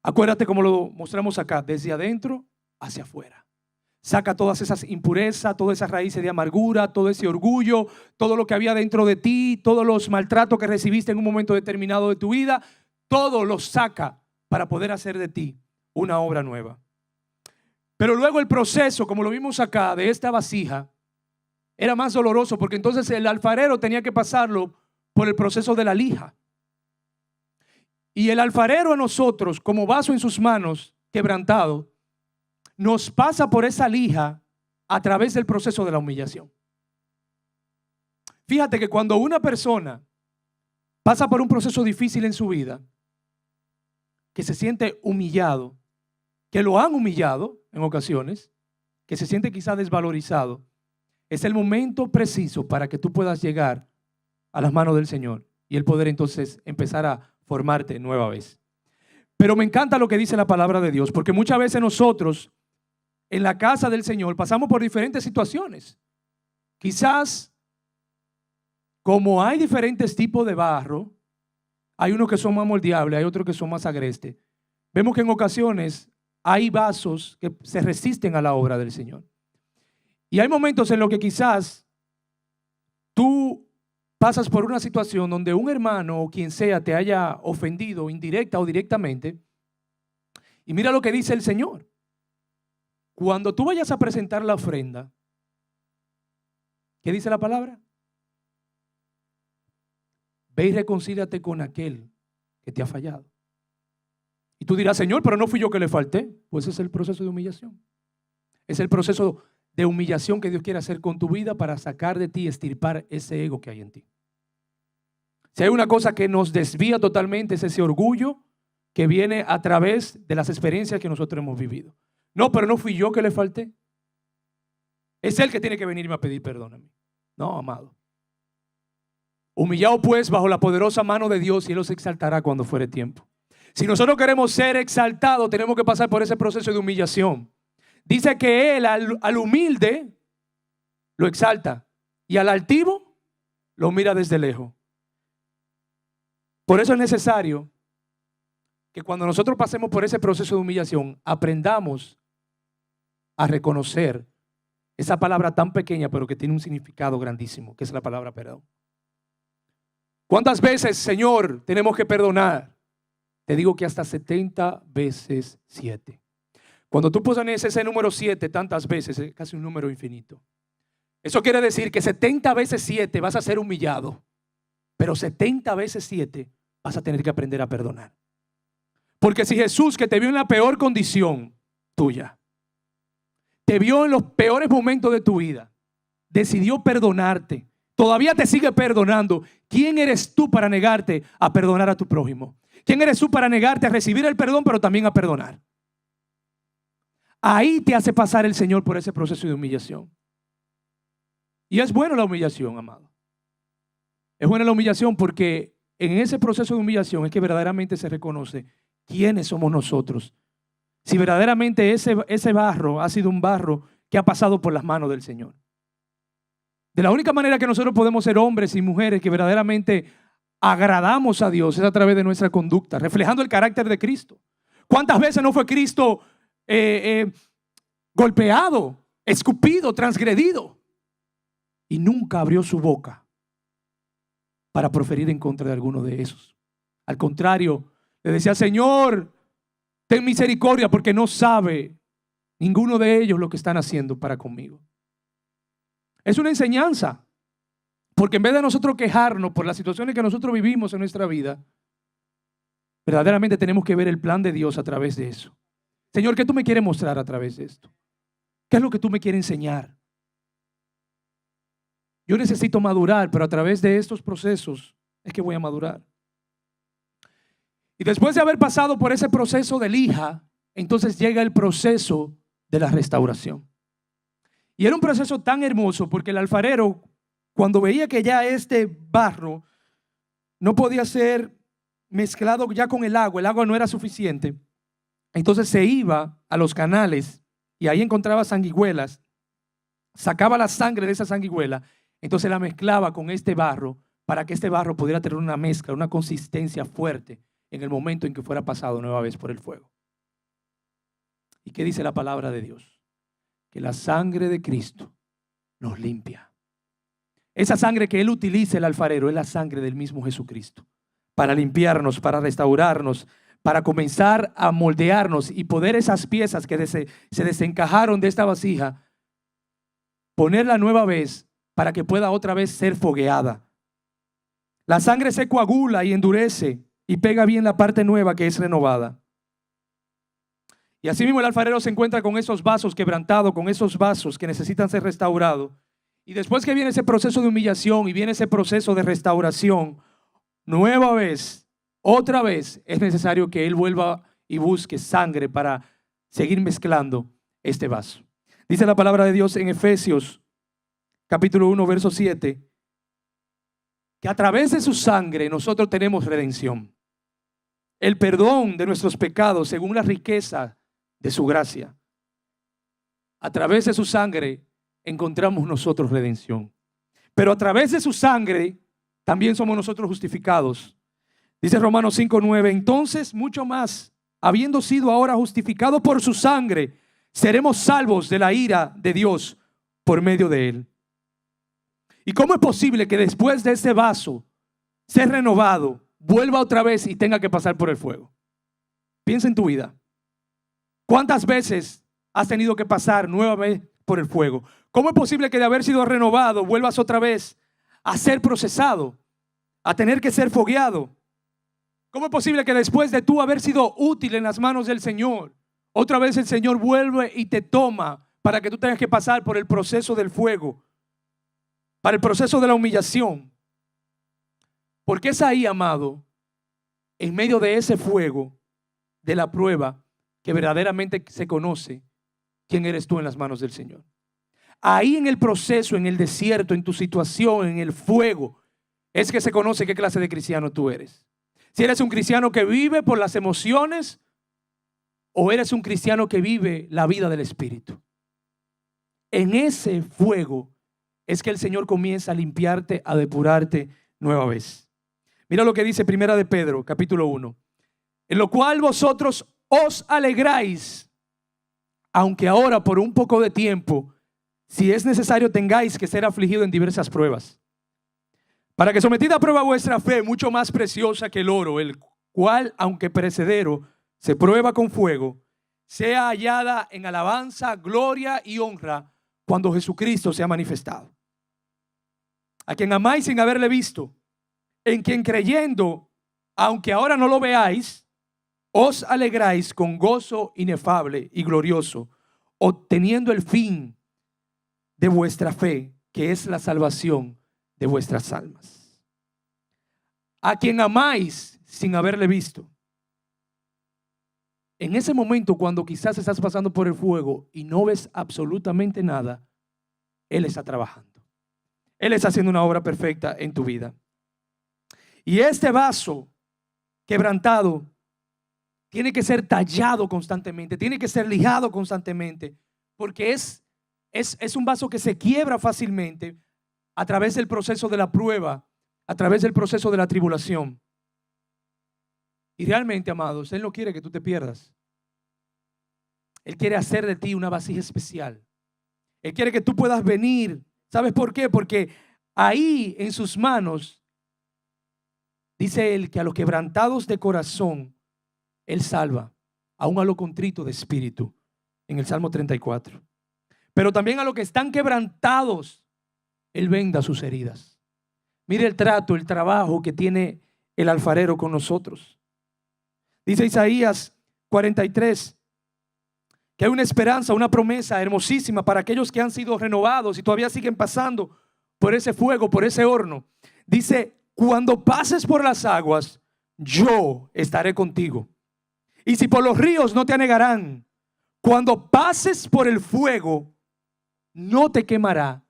Acuérdate como lo mostramos acá, desde adentro hacia afuera. Saca todas esas impurezas, todas esas raíces de amargura, todo ese orgullo, todo lo que había dentro de ti, todos los maltratos que recibiste en un momento determinado de tu vida. Todo lo saca para poder hacer de ti una obra nueva. Pero luego el proceso, como lo vimos acá, de esta vasija, era más doloroso porque entonces el alfarero tenía que pasarlo por el proceso de la lija. Y el alfarero a nosotros, como vaso en sus manos, quebrantado, nos pasa por esa lija a través del proceso de la humillación. Fíjate que cuando una persona pasa por un proceso difícil en su vida, que se siente humillado, que lo han humillado en ocasiones, que se siente quizá desvalorizado, es el momento preciso para que tú puedas llegar a las manos del Señor y el poder entonces empezar a formarte nueva vez. Pero me encanta lo que dice la palabra de Dios, porque muchas veces nosotros en la casa del Señor pasamos por diferentes situaciones. Quizás, como hay diferentes tipos de barro, hay unos que son más moldeables, hay otros que son más agrestes. Vemos que en ocasiones hay vasos que se resisten a la obra del Señor. Y hay momentos en los que quizás tú pasas por una situación donde un hermano o quien sea te haya ofendido indirecta o directamente. Y mira lo que dice el Señor. Cuando tú vayas a presentar la ofrenda, ¿qué dice la palabra? Ve y reconcíliate con aquel que te ha fallado. Y tú dirás, Señor, pero no fui yo que le falté. Pues es el proceso de humillación. Es el proceso de humillación que Dios quiere hacer con tu vida para sacar de ti, extirpar ese ego que hay en ti. Si hay una cosa que nos desvía totalmente es ese orgullo que viene a través de las experiencias que nosotros hemos vivido. No, pero no fui yo que le falté. Es Él que tiene que venirme a pedir perdón a mí. No, amado. Humillado pues bajo la poderosa mano de Dios y Él os exaltará cuando fuere tiempo. Si nosotros queremos ser exaltados, tenemos que pasar por ese proceso de humillación. Dice que Él al humilde lo exalta y al altivo lo mira desde lejos. Por eso es necesario que cuando nosotros pasemos por ese proceso de humillación, aprendamos a reconocer esa palabra tan pequeña pero que tiene un significado grandísimo, que es la palabra perdón. ¿Cuántas veces, Señor, tenemos que perdonar? Te digo que hasta 70 veces 7. Cuando tú pones ese número 7 tantas veces, es casi un número infinito. Eso quiere decir que 70 veces 7 vas a ser humillado, pero 70 veces 7 vas a tener que aprender a perdonar. Porque si Jesús, que te vio en la peor condición tuya, te vio en los peores momentos de tu vida, decidió perdonarte, todavía te sigue perdonando, ¿quién eres tú para negarte a perdonar a tu prójimo? ¿Quién eres tú para negarte a recibir el perdón, pero también a perdonar? Ahí te hace pasar el Señor por ese proceso de humillación. Y es buena la humillación, amado. Es buena la humillación porque en ese proceso de humillación es que verdaderamente se reconoce quiénes somos nosotros. Si verdaderamente ese barro ha sido un barro que ha pasado por las manos del Señor. De la única manera que nosotros podemos ser hombres y mujeres que verdaderamente agradamos a Dios es a través de nuestra conducta, reflejando el carácter de Cristo. ¿Cuántas veces no fue Cristo golpeado, escupido, transgredido? Y nunca abrió su boca para proferir en contra de alguno de esos. Al contrario, le decía: Señor, ten misericordia, porque no sabe ninguno de ellos lo que están haciendo para conmigo. Es una enseñanza, porque en vez de nosotros quejarnos por las situaciones que nosotros vivimos en nuestra vida, verdaderamente tenemos que ver el plan de Dios a través de eso. Señor, ¿qué tú me quieres mostrar a través de esto? ¿Qué es lo que tú me quieres enseñar? Yo necesito madurar, pero a través de estos procesos es que voy a madurar. Y después de haber pasado por ese proceso de lija, entonces llega el proceso de la restauración. Y era un proceso tan hermoso porque el alfarero, cuando veía que ya este barro no podía ser mezclado ya con el agua no era suficiente, entonces se iba a los canales y ahí encontraba sanguijuelas, sacaba la sangre de esa sanguijuela, entonces la mezclaba con este barro para que este barro pudiera tener una mezcla, una consistencia fuerte en el momento en que fuera pasado nueva vez por el fuego. ¿Y qué dice la palabra de Dios? Que la sangre de Cristo nos limpia. Esa sangre que Él utiliza, el alfarero, es la sangre del mismo Jesucristo para limpiarnos, para restaurarnos, para comenzar a moldearnos y poder esas piezas que se desencajaron de esta vasija, ponerla nueva vez para que pueda otra vez ser fogueada. La sangre se coagula y endurece y pega bien la parte nueva que es renovada. Y así mismo el alfarero se encuentra con esos vasos quebrantados, con esos vasos que necesitan ser restaurados. Y después que viene ese proceso de humillación y viene ese proceso de restauración, nueva vez, otra vez, es necesario que Él vuelva y busque sangre para seguir mezclando este vaso. Dice la palabra de Dios en Efesios capítulo 1, verso 7, que a través de su sangre nosotros tenemos redención. El perdón de nuestros pecados según la riqueza de su gracia. A través de su sangre encontramos nosotros redención. Pero a través de su sangre también somos nosotros justificados. Dice Romanos 5:9, entonces mucho más, habiendo sido ahora justificados por su sangre, seremos salvos de la ira de Dios por medio de él. ¿Y cómo es posible que después de ese vaso ser renovado, vuelva otra vez y tenga que pasar por el fuego? Piensa en tu vida. ¿Cuántas veces has tenido que pasar nuevamente por el fuego? ¿Cómo es posible que de haber sido renovado vuelvas otra vez a ser procesado, a tener que ser fogueado? ¿Cómo es posible que después de tú haber sido útil en las manos del Señor, otra vez el Señor vuelve y te toma para que tú tengas que pasar por el proceso del fuego, para el proceso de la humillación? Porque es ahí, amado, en medio de ese fuego, de la prueba, que verdaderamente se conoce quién eres tú en las manos del Señor. Ahí en el proceso, en el desierto, en tu situación, en el fuego, es que se conoce qué clase de cristiano tú eres. Si eres un cristiano que vive por las emociones o eres un cristiano que vive la vida del Espíritu. En ese fuego es que el Señor comienza a limpiarte, a depurarte nueva vez. Mira lo que dice Primera de Pedro, capítulo 1. En lo cual vosotros os alegráis, aunque ahora por un poco de tiempo, si es necesario, tengáis que ser afligido en diversas pruebas, para que sometida a prueba vuestra fe, mucho más preciosa que el oro, el cual, aunque perecedero, se prueba con fuego, sea hallada en alabanza, gloria y honra cuando Jesucristo sea manifestado. A quien amáis sin haberle visto, en quien creyendo, aunque ahora no lo veáis, os alegráis con gozo inefable y glorioso, obteniendo el fin de vuestra fe, que es la salvación de vuestras almas. A quien amáis sin haberle visto. En ese momento, cuando quizás estás pasando por el fuego y no ves absolutamente nada, Él está trabajando. Él está haciendo una obra perfecta en tu vida. Y este vaso quebrantado tiene que ser tallado constantemente, tiene que ser lijado constantemente, porque es un vaso que se quiebra fácilmente a través del proceso de la prueba, a través del proceso de la tribulación. Y realmente, amados, Él no quiere que tú te pierdas. Él quiere hacer de ti una vasija especial. Él quiere que tú puedas venir. ¿Sabes por qué? Porque ahí en sus manos, dice Él que a los quebrantados de corazón, Él salva, aún a los contritos de espíritu, en el Salmo 34. Pero también a los que están quebrantados, Él venda sus heridas. Mire el trato, el trabajo que tiene el alfarero con nosotros. Dice Isaías 43, que hay una esperanza, una promesa hermosísima para aquellos que han sido renovados y todavía siguen pasando por ese fuego, por ese horno. Dice, cuando pases por las aguas, yo estaré contigo. Y si por los ríos, no te anegarán. Cuando pases por el fuego, no te quemará,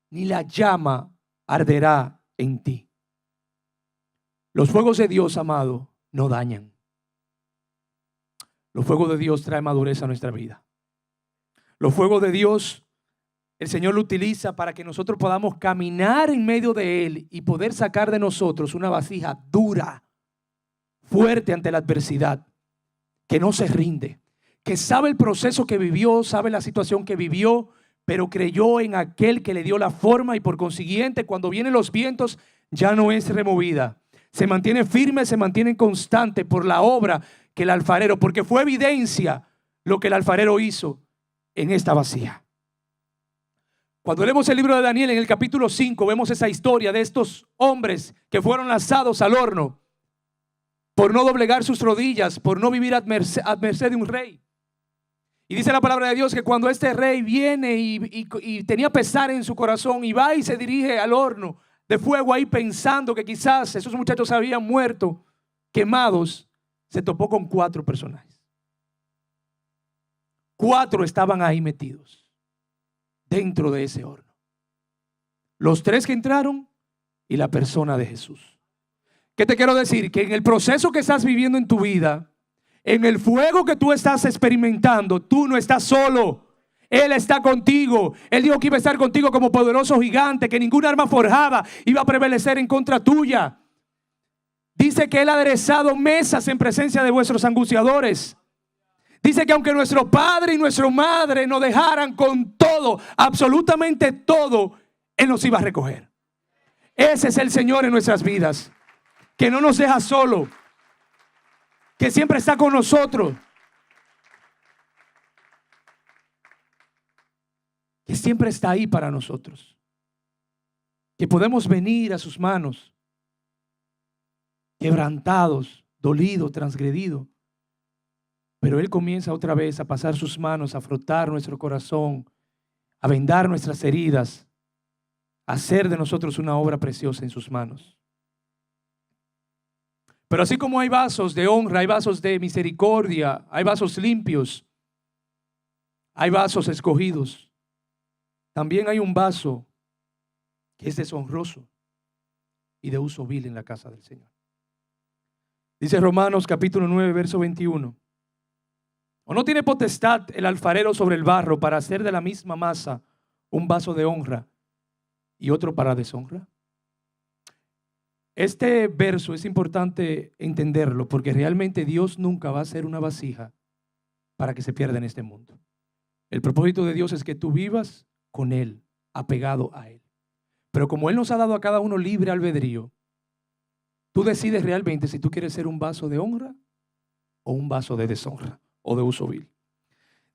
ni la llama arderá en ti. Los fuegos de Dios, amado, no dañan. Los fuegos de Dios traen madurez a nuestra vida. Los fuegos de Dios, el Señor lo utiliza para que nosotros podamos caminar en medio de Él y poder sacar de nosotros una vasija dura, fuerte ante la adversidad, que no se rinde, que sabe el proceso que vivió, sabe la situación que vivió, pero creyó en aquel que le dio la forma y por consiguiente, cuando vienen los vientos, ya no es removida. Se mantiene firme, se mantiene constante por la obra que el alfarero, porque fue evidencia lo que el alfarero hizo en esta vasija. Cuando leemos el libro de Daniel en el capítulo 5, vemos esa historia de estos hombres que fueron lanzados al horno por no doblegar sus rodillas, por no vivir a merced de un rey. Y dice la palabra de Dios que cuando este rey viene y tenía pesar en su corazón y va y se dirige al horno de fuego ahí pensando que quizás esos muchachos habían muerto quemados, se topó con 4 personajes. 4 estaban ahí metidos dentro de ese horno. Los 3 que entraron y la persona de Jesús. ¿Qué te quiero decir? Que en el proceso que estás viviendo en tu vida, en el fuego que tú estás experimentando, tú no estás solo. Él está contigo. Él dijo que iba a estar contigo como poderoso gigante, que ninguna arma forjada iba a prevalecer en contra tuya. Dice que Él ha aderezado mesas en presencia de vuestros angustiadores. Dice que aunque nuestro padre y nuestra madre nos dejaran con todo, absolutamente todo, Él nos iba a recoger. Ese es el Señor en nuestras vidas, que no nos deja solo, que siempre está con nosotros, que siempre está ahí para nosotros, que podemos venir a sus manos quebrantados, dolidos, transgredidos, pero Él comienza otra vez a pasar sus manos, a frotar nuestro corazón, a vendar nuestras heridas, a hacer de nosotros una obra preciosa en sus manos. Pero así como hay vasos de honra, hay vasos de misericordia, hay vasos limpios, hay vasos escogidos, también hay un vaso que es deshonroso y de uso vil en la casa del Señor. Dice Romanos capítulo 9, verso 21. ¿O no tiene potestad el alfarero sobre el barro para hacer de la misma masa un vaso de honra y otro para deshonra? Este verso es importante entenderlo porque realmente Dios nunca va a hacer una vasija para que se pierda en este mundo. El propósito de Dios es que tú vivas con Él, apegado a Él. Pero como Él nos ha dado a cada uno libre albedrío, tú decides realmente si tú quieres ser un vaso de honra o un vaso de deshonra o de uso vil.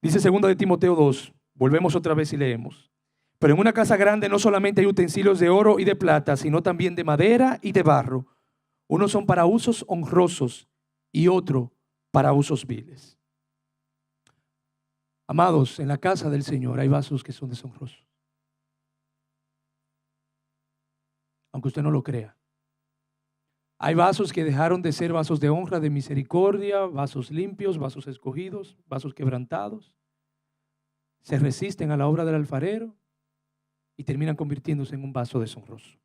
Dice 2 de Timoteo 2, volvemos otra vez y leemos. Pero en una casa grande no solamente hay utensilios de oro y de plata, sino también de madera y de barro. Unos son para usos honrosos y otro para usos viles. Amados, en la casa del Señor hay vasos que son deshonrosos. Aunque usted no lo crea. Hay vasos que dejaron de ser vasos de honra, de misericordia, vasos limpios, vasos escogidos, vasos quebrantados. Se resisten a la obra del alfarero y terminan convirtiéndose en un vaso deshonroso.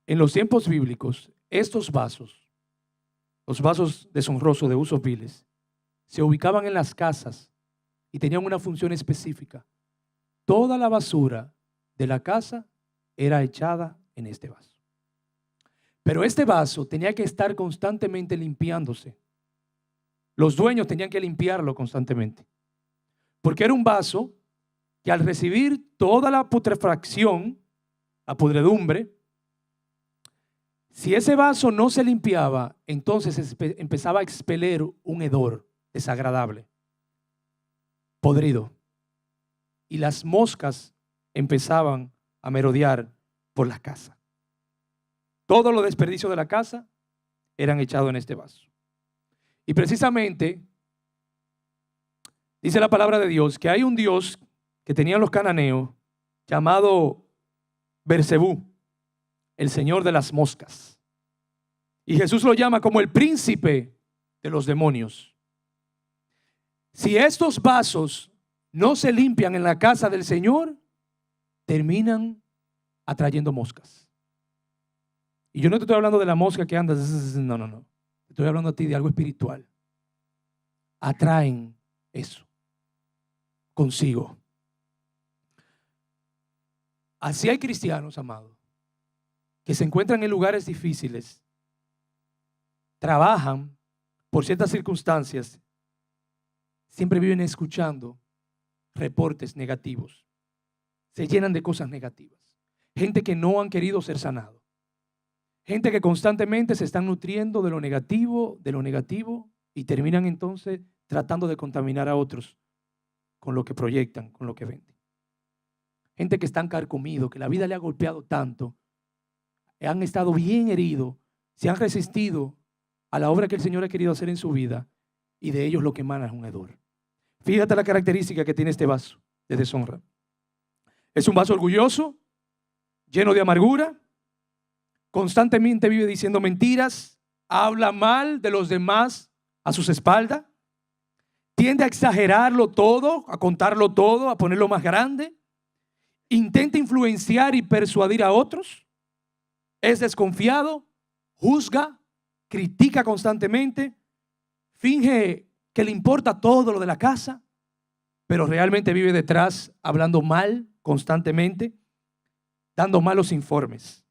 En los tiempos bíblicos, estos vasos, los vasos deshonrosos de usos viles, se ubicaban en las casas y tenían una función específica. Toda la basura de la casa era echada en este vaso. Pero este vaso tenía que estar constantemente limpiándose. Los dueños tenían que limpiarlo constantemente, porque era un vaso que al recibir toda la putrefacción, la podredumbre, si ese vaso no se limpiaba, entonces empezaba a expeler un hedor desagradable, podrido. Y las moscas empezaban a merodear por la casa. Todos los desperdicios de la casa eran echados en este vaso. Y precisamente dice la palabra de Dios que hay un Dios que tenían los cananeos llamado Bersebú, el señor de las moscas. Y Jesús lo llama como el príncipe de los demonios. Si estos vasos no se limpian en la casa del Señor, terminan atrayendo moscas. Y yo no te estoy hablando de la mosca que anda, no. Estoy hablando a ti de algo espiritual. Atraen eso consigo. Así hay cristianos, amados, que se encuentran en lugares difíciles, trabajan por ciertas circunstancias, siempre viven escuchando reportes negativos, se llenan de cosas negativas, gente que no han querido ser sanado, gente que constantemente se están nutriendo de lo negativo y terminan entonces tratando de contaminar a otros con lo que proyectan, con lo que venden. Gente que están carcomidos, que la vida le ha golpeado tanto, han estado bien heridos, se han resistido a la obra que el Señor ha querido hacer en su vida y de ellos lo que emana es un hedor. Fíjate la característica que tiene este vaso de deshonra. Es un vaso orgulloso, lleno de amargura, constantemente vive diciendo mentiras, habla mal de los demás a sus espaldas, tiende a exagerarlo todo, a contarlo todo, a ponerlo más grande, intenta influenciar y persuadir a otros, es desconfiado, juzga, critica constantemente, finge que le importa todo lo de la casa, pero realmente vive detrás hablando mal constantemente, dando malos informes.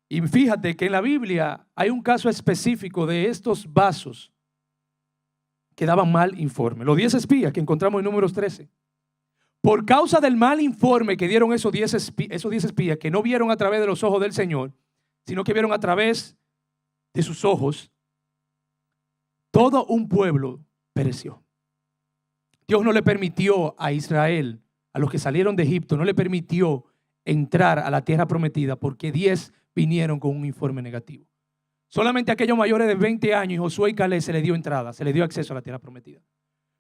Y fíjate que en la Biblia hay un caso específico de estos vasos que daban mal informe. Los 10 espías que encontramos en Números 13. Por causa del mal informe que dieron esos 10 espías que no vieron a través de los ojos del Señor, sino que vieron a través de sus ojos, todo un pueblo pereció. Dios no le permitió a Israel, a los que salieron de Egipto, no le permitió entrar a la tierra prometida porque 10 vinieron con un informe negativo. Solamente a aquellos mayores de 20 años, Josué y Caleb, se les dio entrada, se les dio acceso a la tierra prometida.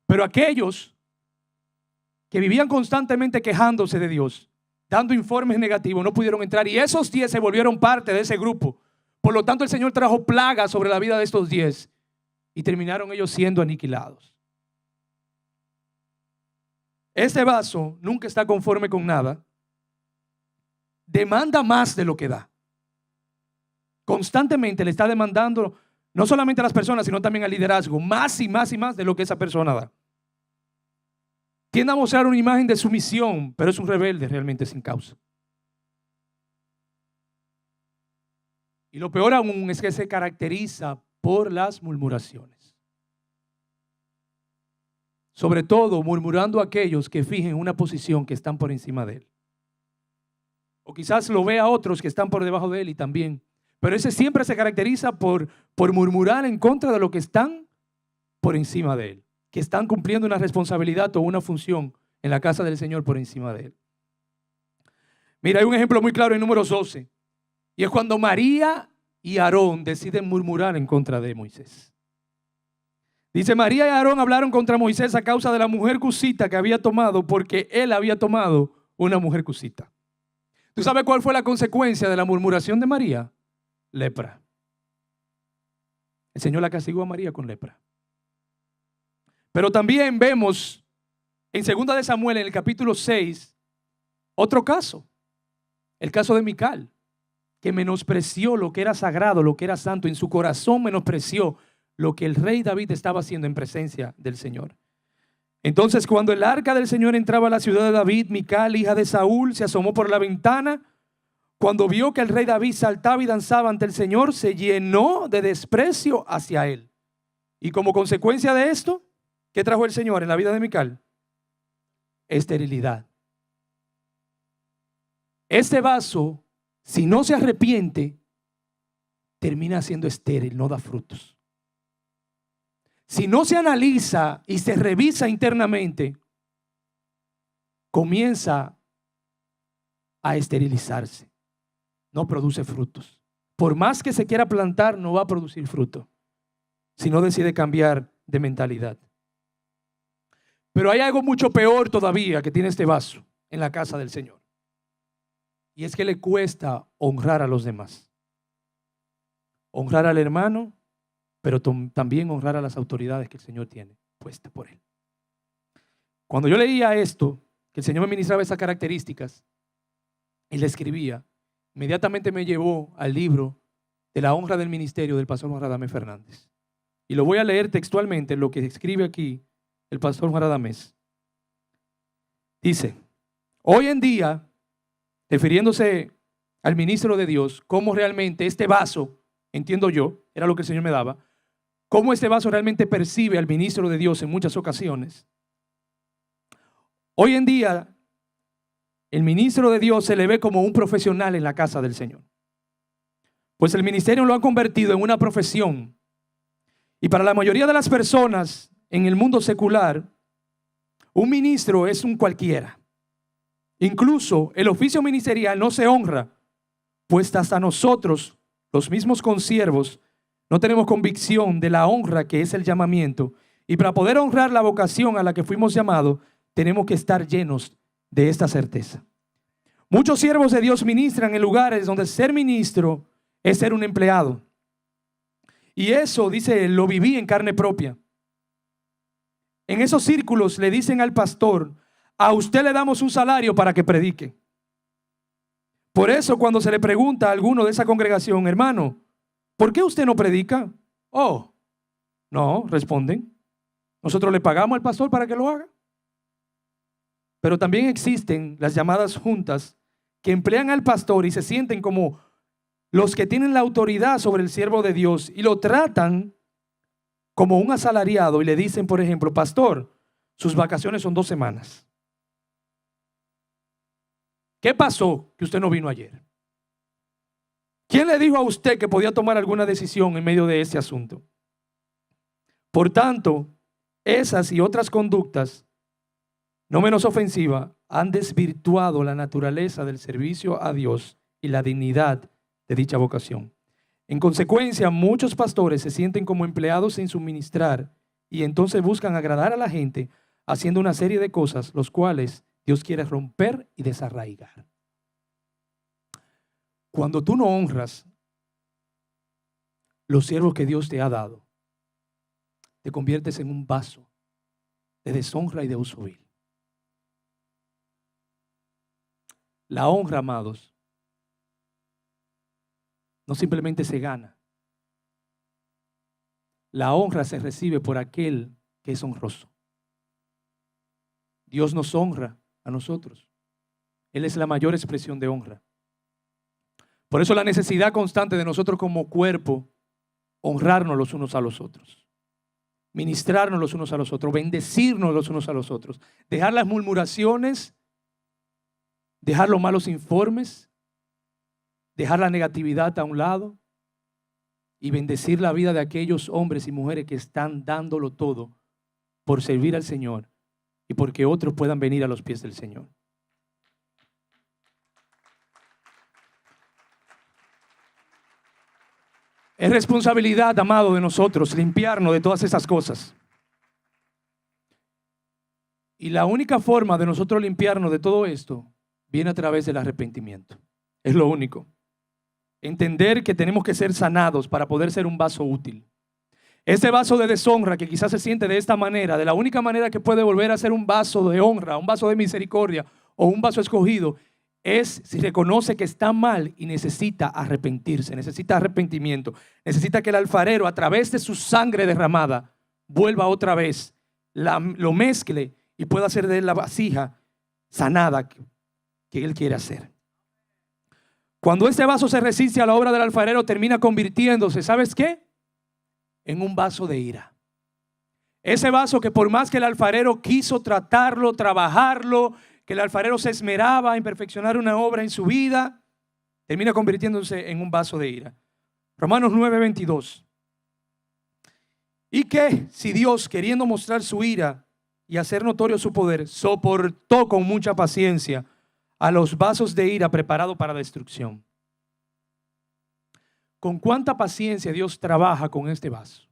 Pero aquellos que vivían constantemente quejándose de Dios, dando informes negativos, no pudieron entrar, y esos 10 se volvieron parte de ese grupo. Por lo tanto, el Señor trajo plagas sobre la vida de estos 10 y terminaron ellos siendo aniquilados. Este vaso nunca está conforme con nada, demanda más de lo que da. Constantemente le está demandando no solamente a las personas, sino también al liderazgo, más y más y más de lo que esa persona da. Tiende a mostrar una imagen de sumisión, pero es un rebelde realmente sin causa. Y lo peor aún es que se caracteriza por las murmuraciones. Sobre todo murmurando a aquellos que fijen una posición que están por encima de él. O quizás lo vea a otros que están por debajo de él y también. Pero ese siempre se caracteriza por murmurar en contra de lo que están por encima de él, que están cumpliendo una responsabilidad o una función en la casa del Señor por encima de él. Mira, hay un ejemplo muy claro en Números 12, y es cuando María y Aarón deciden murmurar en contra de Moisés. Dice: María y Aarón hablaron contra Moisés a causa de la mujer cusita que había tomado, porque él había tomado una mujer cusita. ¿Tú sabes cuál fue la consecuencia de la murmuración de María? Lepra. El Señor la castigó a María con lepra. Pero también vemos En 2 de Samuel, en el capítulo 6, otro caso, el caso de Mical, que menospreció lo que era sagrado, lo que era santo. En su corazón menospreció lo que el rey David estaba haciendo en presencia del Señor. Entonces, cuando el arca del Señor entraba a la ciudad de David, Mical, hija de Saúl, se asomó por la ventana. Cuando vio que el rey David saltaba y danzaba ante el Señor, se llenó de desprecio hacia él. Y como consecuencia de esto, ¿qué trajo el Señor en la vida de Mical? Esterilidad. Este vaso, si no se arrepiente, termina siendo estéril, no da frutos. Si no se analiza y se revisa internamente, comienza a esterilizarse. No produce frutos. Por más que se quiera plantar, no va a producir fruto si no decide cambiar de mentalidad. Pero hay algo mucho peor todavía que tiene este vaso en la casa del Señor. Y es que le cuesta honrar a los demás. Honrar al hermano, pero también honrar a las autoridades que el Señor tiene puesta por él. Cuando yo leía esto, que el Señor me ministraba esas características y le escribía, inmediatamente me llevó al libro de la honra del ministerio del pastor Juan Radamés Fernández. Y lo voy a leer textualmente, lo que escribe aquí el pastor Juan Radamés. Dice, hoy en día, refiriéndose al ministro de Dios, cómo realmente este vaso, entiendo yo, era lo que el Señor me daba, cómo este vaso realmente percibe al ministro de Dios en muchas ocasiones. Hoy en día, el ministro de Dios se le ve como un profesional en la casa del Señor. Pues el ministerio lo ha convertido en una profesión. Y para la mayoría de las personas en el mundo secular, un ministro es un cualquiera. Incluso el oficio ministerial no se honra, pues hasta nosotros, los mismos consiervos, no tenemos convicción de la honra que es el llamamiento. Y para poder honrar la vocación a la que fuimos llamados, tenemos que estar llenos de esta certeza. Muchos siervos de Dios ministran en lugares donde ser ministro es ser un empleado. Y eso, dice él, lo viví en carne propia. En esos círculos le dicen al pastor, a usted le damos un salario para que predique. Por eso cuando se le pregunta a alguno de esa congregación, hermano, ¿por qué usted no predica? Oh, no, responden. Nosotros le pagamos al pastor para que lo haga. Pero también existen las llamadas juntas que emplean al pastor y se sienten como los que tienen la autoridad sobre el siervo de Dios y lo tratan como un asalariado y le dicen, por ejemplo, pastor, sus vacaciones son 2 semanas. ¿Qué pasó que usted no vino ayer? ¿Quién le dijo a usted que podía tomar alguna decisión en medio de ese asunto? Por tanto, esas y otras conductas, no menos ofensivas, han desvirtuado la naturaleza del servicio a Dios y la dignidad de dicha vocación. En consecuencia, muchos pastores se sienten como empleados sin suministrar y entonces buscan agradar a la gente haciendo una serie de cosas, los cuales Dios quiere romper y desarraigar. Cuando tú no honras los siervos que Dios te ha dado, te conviertes en un vaso de deshonra y de uso vil. La honra, amados, no simplemente se gana. La honra se recibe por aquel que es honroso. Dios nos honra a nosotros. Él es la mayor expresión de honra. Por eso la necesidad constante de nosotros como cuerpo, honrarnos los unos a los otros, ministrarnos los unos a los otros, bendecirnos los unos a los otros, dejar las murmuraciones, dejar los malos informes, dejar la negatividad a un lado y bendecir la vida de aquellos hombres y mujeres que están dándolo todo por servir al Señor y porque otros puedan venir a los pies del Señor. Es responsabilidad, amado, de nosotros limpiarnos de todas esas cosas. Y la única forma de nosotros limpiarnos de todo esto viene a través del arrepentimiento. Es lo único. Entender que tenemos que ser sanados para poder ser un vaso útil. Ese vaso de deshonra que quizás se siente de esta manera, de la única manera que puede volver a ser un vaso de honra, un vaso de misericordia o un vaso escogido, es si reconoce que está mal y necesita arrepentirse, necesita arrepentimiento, necesita que el alfarero a través de su sangre derramada vuelva otra vez, lo mezcle y pueda hacer de él la vasija sanada que él quiere hacer. Cuando este vaso se resiste a la obra del alfarero, termina convirtiéndose, ¿sabes qué? En un vaso de ira. Ese vaso que por más que el alfarero quiso tratarlo, trabajarlo, que el alfarero se esmeraba en perfeccionar una obra en su vida, termina convirtiéndose en un vaso de ira. Romanos 9:22. Y que si Dios, queriendo mostrar su ira y hacer notorio su poder, soportó con mucha paciencia a los vasos de ira preparados para destrucción. ¿Con cuánta paciencia Dios trabaja con este vaso?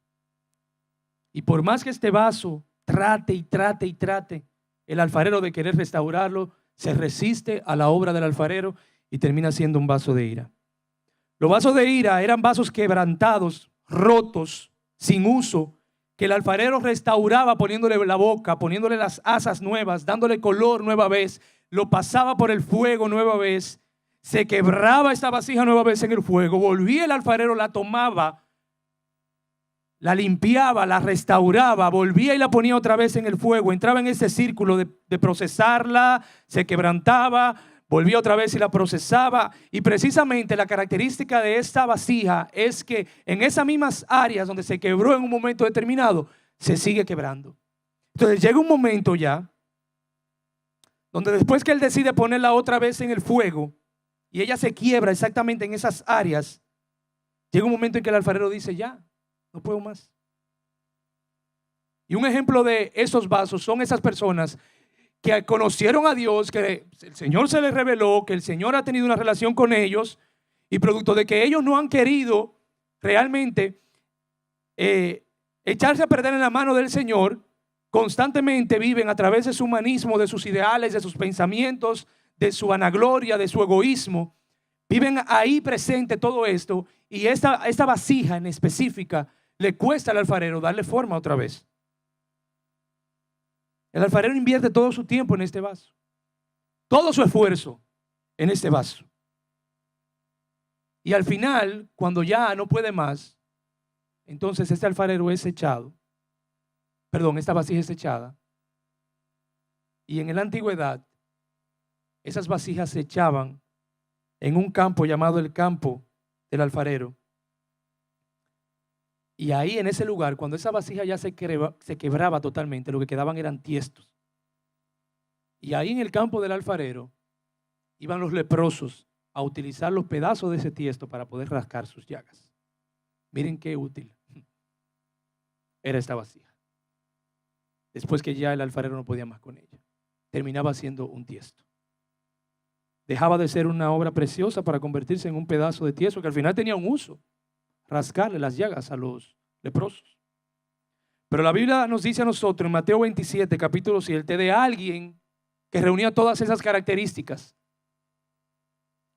Y por más que este vaso trate y trate y trate, el alfarero de querer restaurarlo se resiste a la obra del alfarero y termina siendo un vaso de ira. Los vasos de ira eran vasos quebrantados, rotos, sin uso, que el alfarero restauraba poniéndole la boca, poniéndole las asas nuevas, dándole color nueva vez, lo pasaba por el fuego nueva vez, se quebraba esta vasija nueva vez en el fuego, volvía el alfarero, la tomaba, la limpiaba, la restauraba, volvía y la ponía otra vez en el fuego, entraba en ese círculo de procesarla, se quebrantaba, volvía otra vez y la procesaba. Y precisamente la característica de esta vasija es que en esas mismas áreas donde se quebró en un momento determinado, se sigue quebrando. Entonces llega un momento ya donde después que él decide ponerla otra vez en el fuego y ella se quiebra exactamente en esas áreas, llega un momento en que el alfarero dice: ya, no puedo más. Y un ejemplo de esos vasos son esas personas que conocieron a Dios, que el Señor se les reveló, que el Señor ha tenido una relación con ellos, y producto de que ellos no han querido realmente echarse a perder en la mano del Señor, constantemente viven a través de su humanismo, de sus ideales, de sus pensamientos, de su vanagloria, de su egoísmo. Viven ahí presente todo esto, y esta vasija en específica le cuesta al alfarero darle forma otra vez. El alfarero invierte todo su tiempo en este vaso, todo su esfuerzo en este vaso. Y al final, cuando ya no puede más, entonces este alfarero es echado. Esta vasija es echada. Y en la antigüedad, esas vasijas se echaban en un campo llamado el campo del alfarero. Y ahí en ese lugar, cuando esa vasija ya se quebraba totalmente, lo que quedaban eran tiestos. Y ahí en el campo del alfarero iban los leprosos a utilizar los pedazos de ese tiesto para poder rascar sus llagas. Miren qué útil era esta vasija. Después que ya el alfarero no podía más con ella, terminaba siendo un tiesto. Dejaba de ser una obra preciosa para convertirse en un pedazo de tiesto que al final tenía un uso: rascarle las llagas a los leprosos. Pero la Biblia nos dice a nosotros en Mateo 27, capítulo 7, de alguien que reunía todas esas características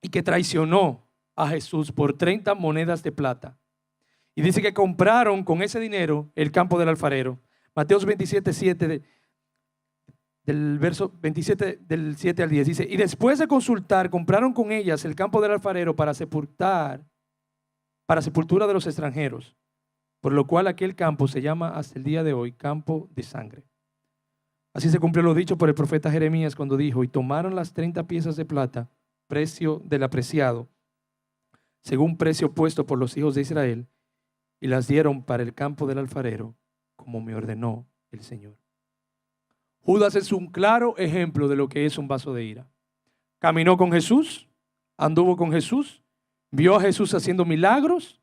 y que traicionó a Jesús por 30 monedas de plata. Y dice que compraron con ese dinero el campo del alfarero. Mateo 27, 7, del verso 27 del 7 al 10 dice: y después de consultar, compraron con ellas el campo del alfarero para sepultura de los extranjeros, por lo cual aquel campo se llama hasta el día de hoy campo de sangre. Así se cumplió lo dicho por el profeta Jeremías cuando dijo: y tomaron las 30 piezas de plata, precio del apreciado, según precio puesto por los hijos de Israel, y las dieron para el campo del alfarero, como me ordenó el Señor. Judas es un claro ejemplo de lo que es un vaso de ira. Caminó con Jesús, anduvo con Jesús, vio a Jesús haciendo milagros,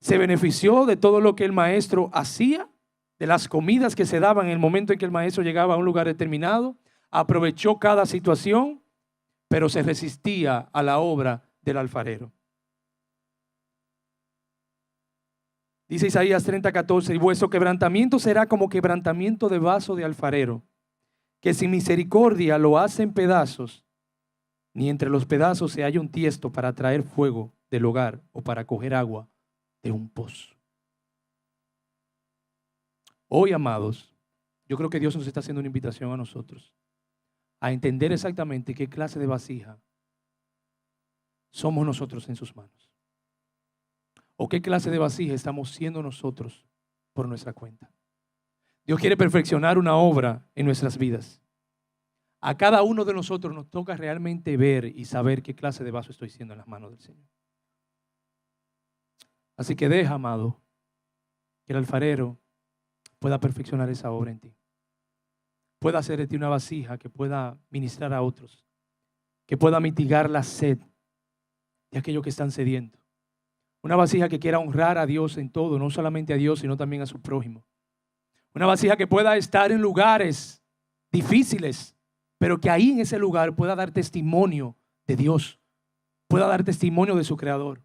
se benefició de todo lo que el maestro hacía, de las comidas que se daban en el momento en que el maestro llegaba a un lugar determinado, aprovechó cada situación, pero se resistía a la obra del alfarero. Dice Isaías 30:14: y vuestro quebrantamiento será como quebrantamiento de vaso de alfarero, que sin misericordia lo hace en pedazos, ni entre los pedazos se halla un tiesto para traer fuego del hogar o para coger agua de un pozo. Hoy, amados, yo creo que Dios nos está haciendo una invitación a nosotros a entender exactamente qué clase de vasija somos nosotros en sus manos. O qué clase de vasija estamos siendo nosotros por nuestra cuenta. Dios quiere perfeccionar una obra en nuestras vidas. A cada uno de nosotros nos toca realmente ver y saber qué clase de vaso estoy siendo en las manos del Señor. Así que deja, amado, que el alfarero pueda perfeccionar esa obra en ti. Pueda hacer de ti una vasija que pueda ministrar a otros, que pueda mitigar la sed de aquellos que están sedientos. Una vasija que quiera honrar a Dios en todo, no solamente a Dios, sino también a su prójimo. Una vasija que pueda estar en lugares difíciles, pero que ahí en ese lugar pueda dar testimonio de Dios, pueda dar testimonio de su Creador.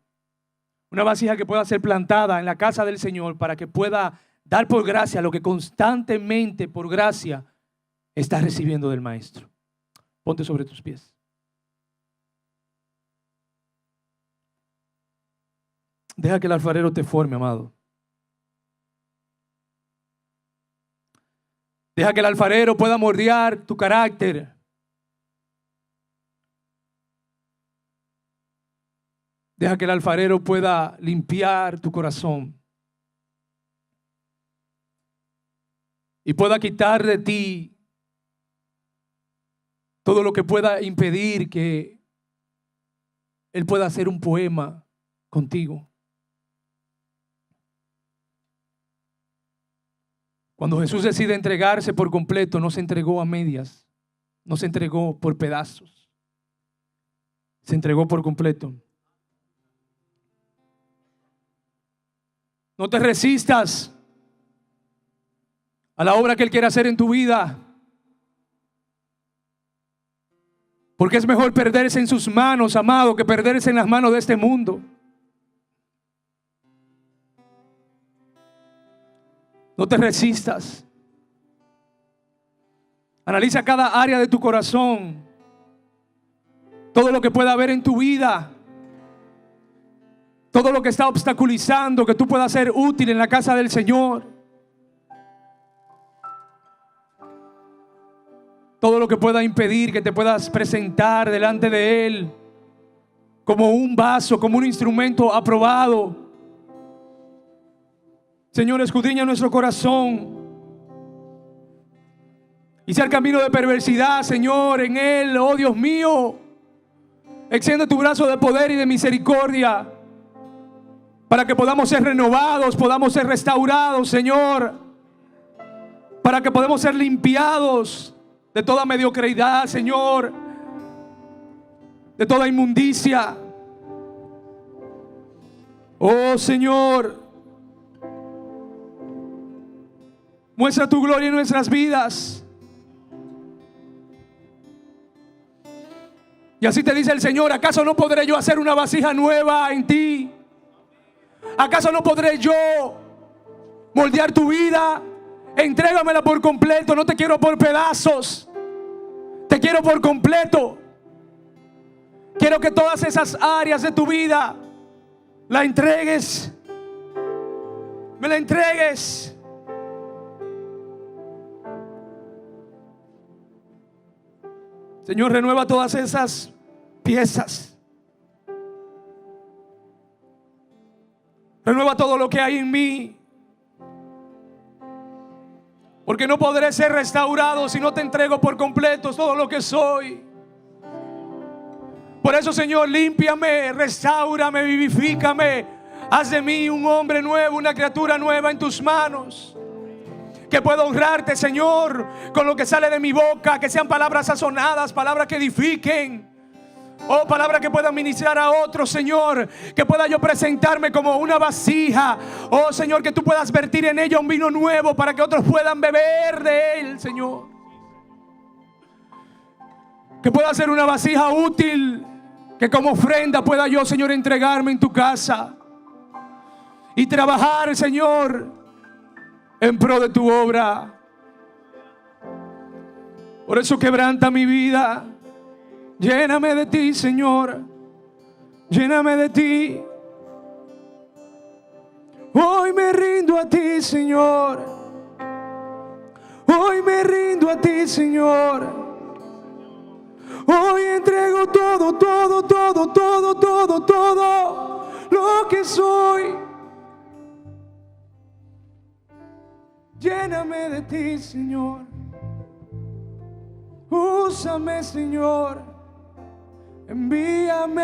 Una vasija que pueda ser plantada en la casa del Señor para que pueda dar por gracia lo que constantemente por gracia está recibiendo del Maestro. Ponte sobre tus pies. Deja que el alfarero te forme, amado. Deja que el alfarero pueda moldear tu carácter. Deja que el alfarero pueda limpiar tu corazón. Y pueda quitar de ti todo lo que pueda impedir que Él pueda hacer un poema contigo. Cuando Jesús decide entregarse por completo, no se entregó a medias, no se entregó por pedazos, se entregó por completo. No te resistas a la obra que Él quiere hacer en tu vida, porque es mejor perderse en sus manos, amado, que perderse en las manos de este mundo. No te resistas. Analiza cada área de tu corazón, todo lo que pueda haber en tu vida, todo lo que está obstaculizando que tú puedas ser útil en la casa del Señor. Todo lo que pueda impedir que te puedas presentar delante de Él como un vaso, como un instrumento aprobado. Señor, escudriña nuestro corazón. Y si hay camino de perversidad, Señor, en él, oh Dios mío, extiende tu brazo de poder y de misericordia para que podamos ser renovados, podamos ser restaurados, Señor, para que podamos ser limpiados de toda mediocridad, Señor, de toda inmundicia. Oh Señor, muestra tu gloria en nuestras vidas. Y así te dice el Señor: ¿acaso no podré yo hacer una vasija nueva en ti? ¿Acaso no podré yo moldear tu vida? Entrégamela por completo. No te quiero por pedazos, te quiero por completo. Quiero que todas esas áreas de tu vida la entregues, me la entregues. Señor, renueva todas esas piezas. Renueva todo lo que hay en mí. Porque no podré ser restaurado si no te entrego por completo todo lo que soy. Por eso, Señor, límpiame, restáurame, vivifícame. Haz de mí un hombre nuevo, una criatura nueva en tus manos. Que pueda honrarte, Señor, con lo que sale de mi boca. Que sean palabras sazonadas, palabras que edifiquen. Oh, palabras que puedan ministrar a otros, Señor. Que pueda yo presentarme como una vasija. Oh, Señor, que tú puedas vertir en ella un vino nuevo para que otros puedan beber de él, Señor. Que pueda ser una vasija útil. Que como ofrenda pueda yo, Señor, entregarme en tu casa. Y trabajar, Señor, en pro de tu obra. Por eso quebranta mi vida. Lléname de ti, Señor. Lléname de ti. Hoy me rindo a ti, Señor. a ti, Señor. Hoy entrego todo, todo, todo, todo, todo, todo lo que soy. Lléname de ti, Señor. Úsame, Señor. Envíame.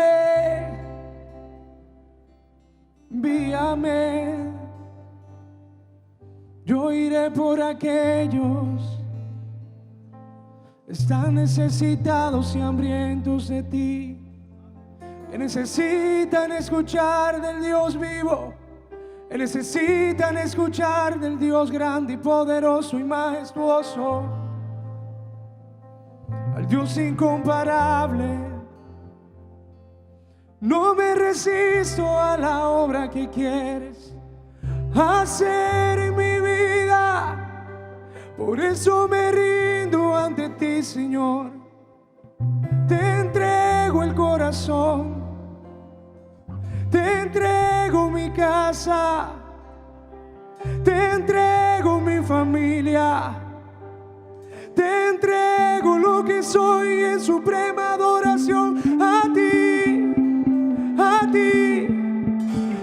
Envíame. Yo iré por aquellos que están necesitados y hambrientos de ti, que necesitan escuchar del Dios vivo, que necesitan escuchar del Dios grande y poderoso y majestuoso, al Dios incomparable. No me resisto a la obra que quieres hacer en mi vida, por eso me rindo ante ti, Señor. Te entrego el corazón, te entrego mi casa, te entrego mi familia, te entrego lo que soy en suprema adoración a ti, a ti,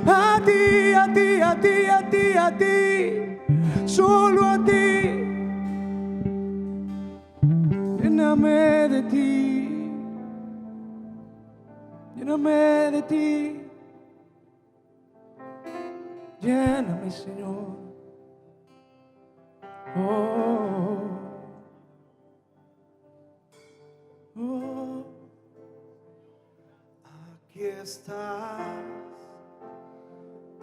a ti, a ti, a ti, a ti, a ti, solo a ti. Lléname de ti, lléname de ti, lléname, Señor. Oh, oh. Aquí estás,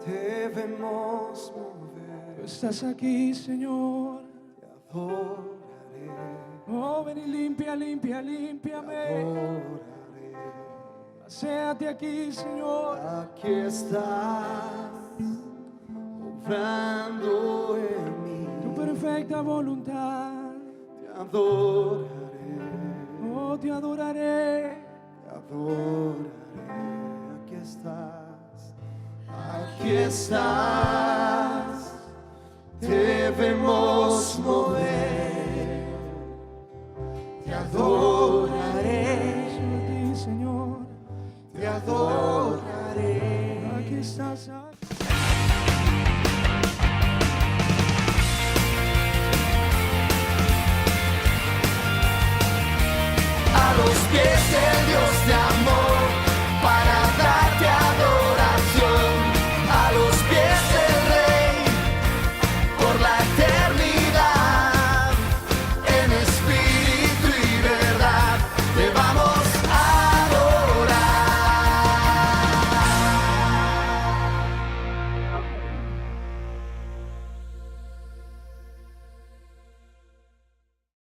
te vemos mover. Tú estás aquí, Señor. Te adoraré. Oh, ven y limpia, limpia, límpiame. Paséate aquí, Señor. Aquí estás, obrando en mí. Tu perfecta voluntad. Te adoraré. Oh, te adoraré. Te adoraré. Aquí estás, aquí estás, te vemos mover. Te adoraré, Solo a ti, Señor. te adoraré. Aquí estás. A los pies de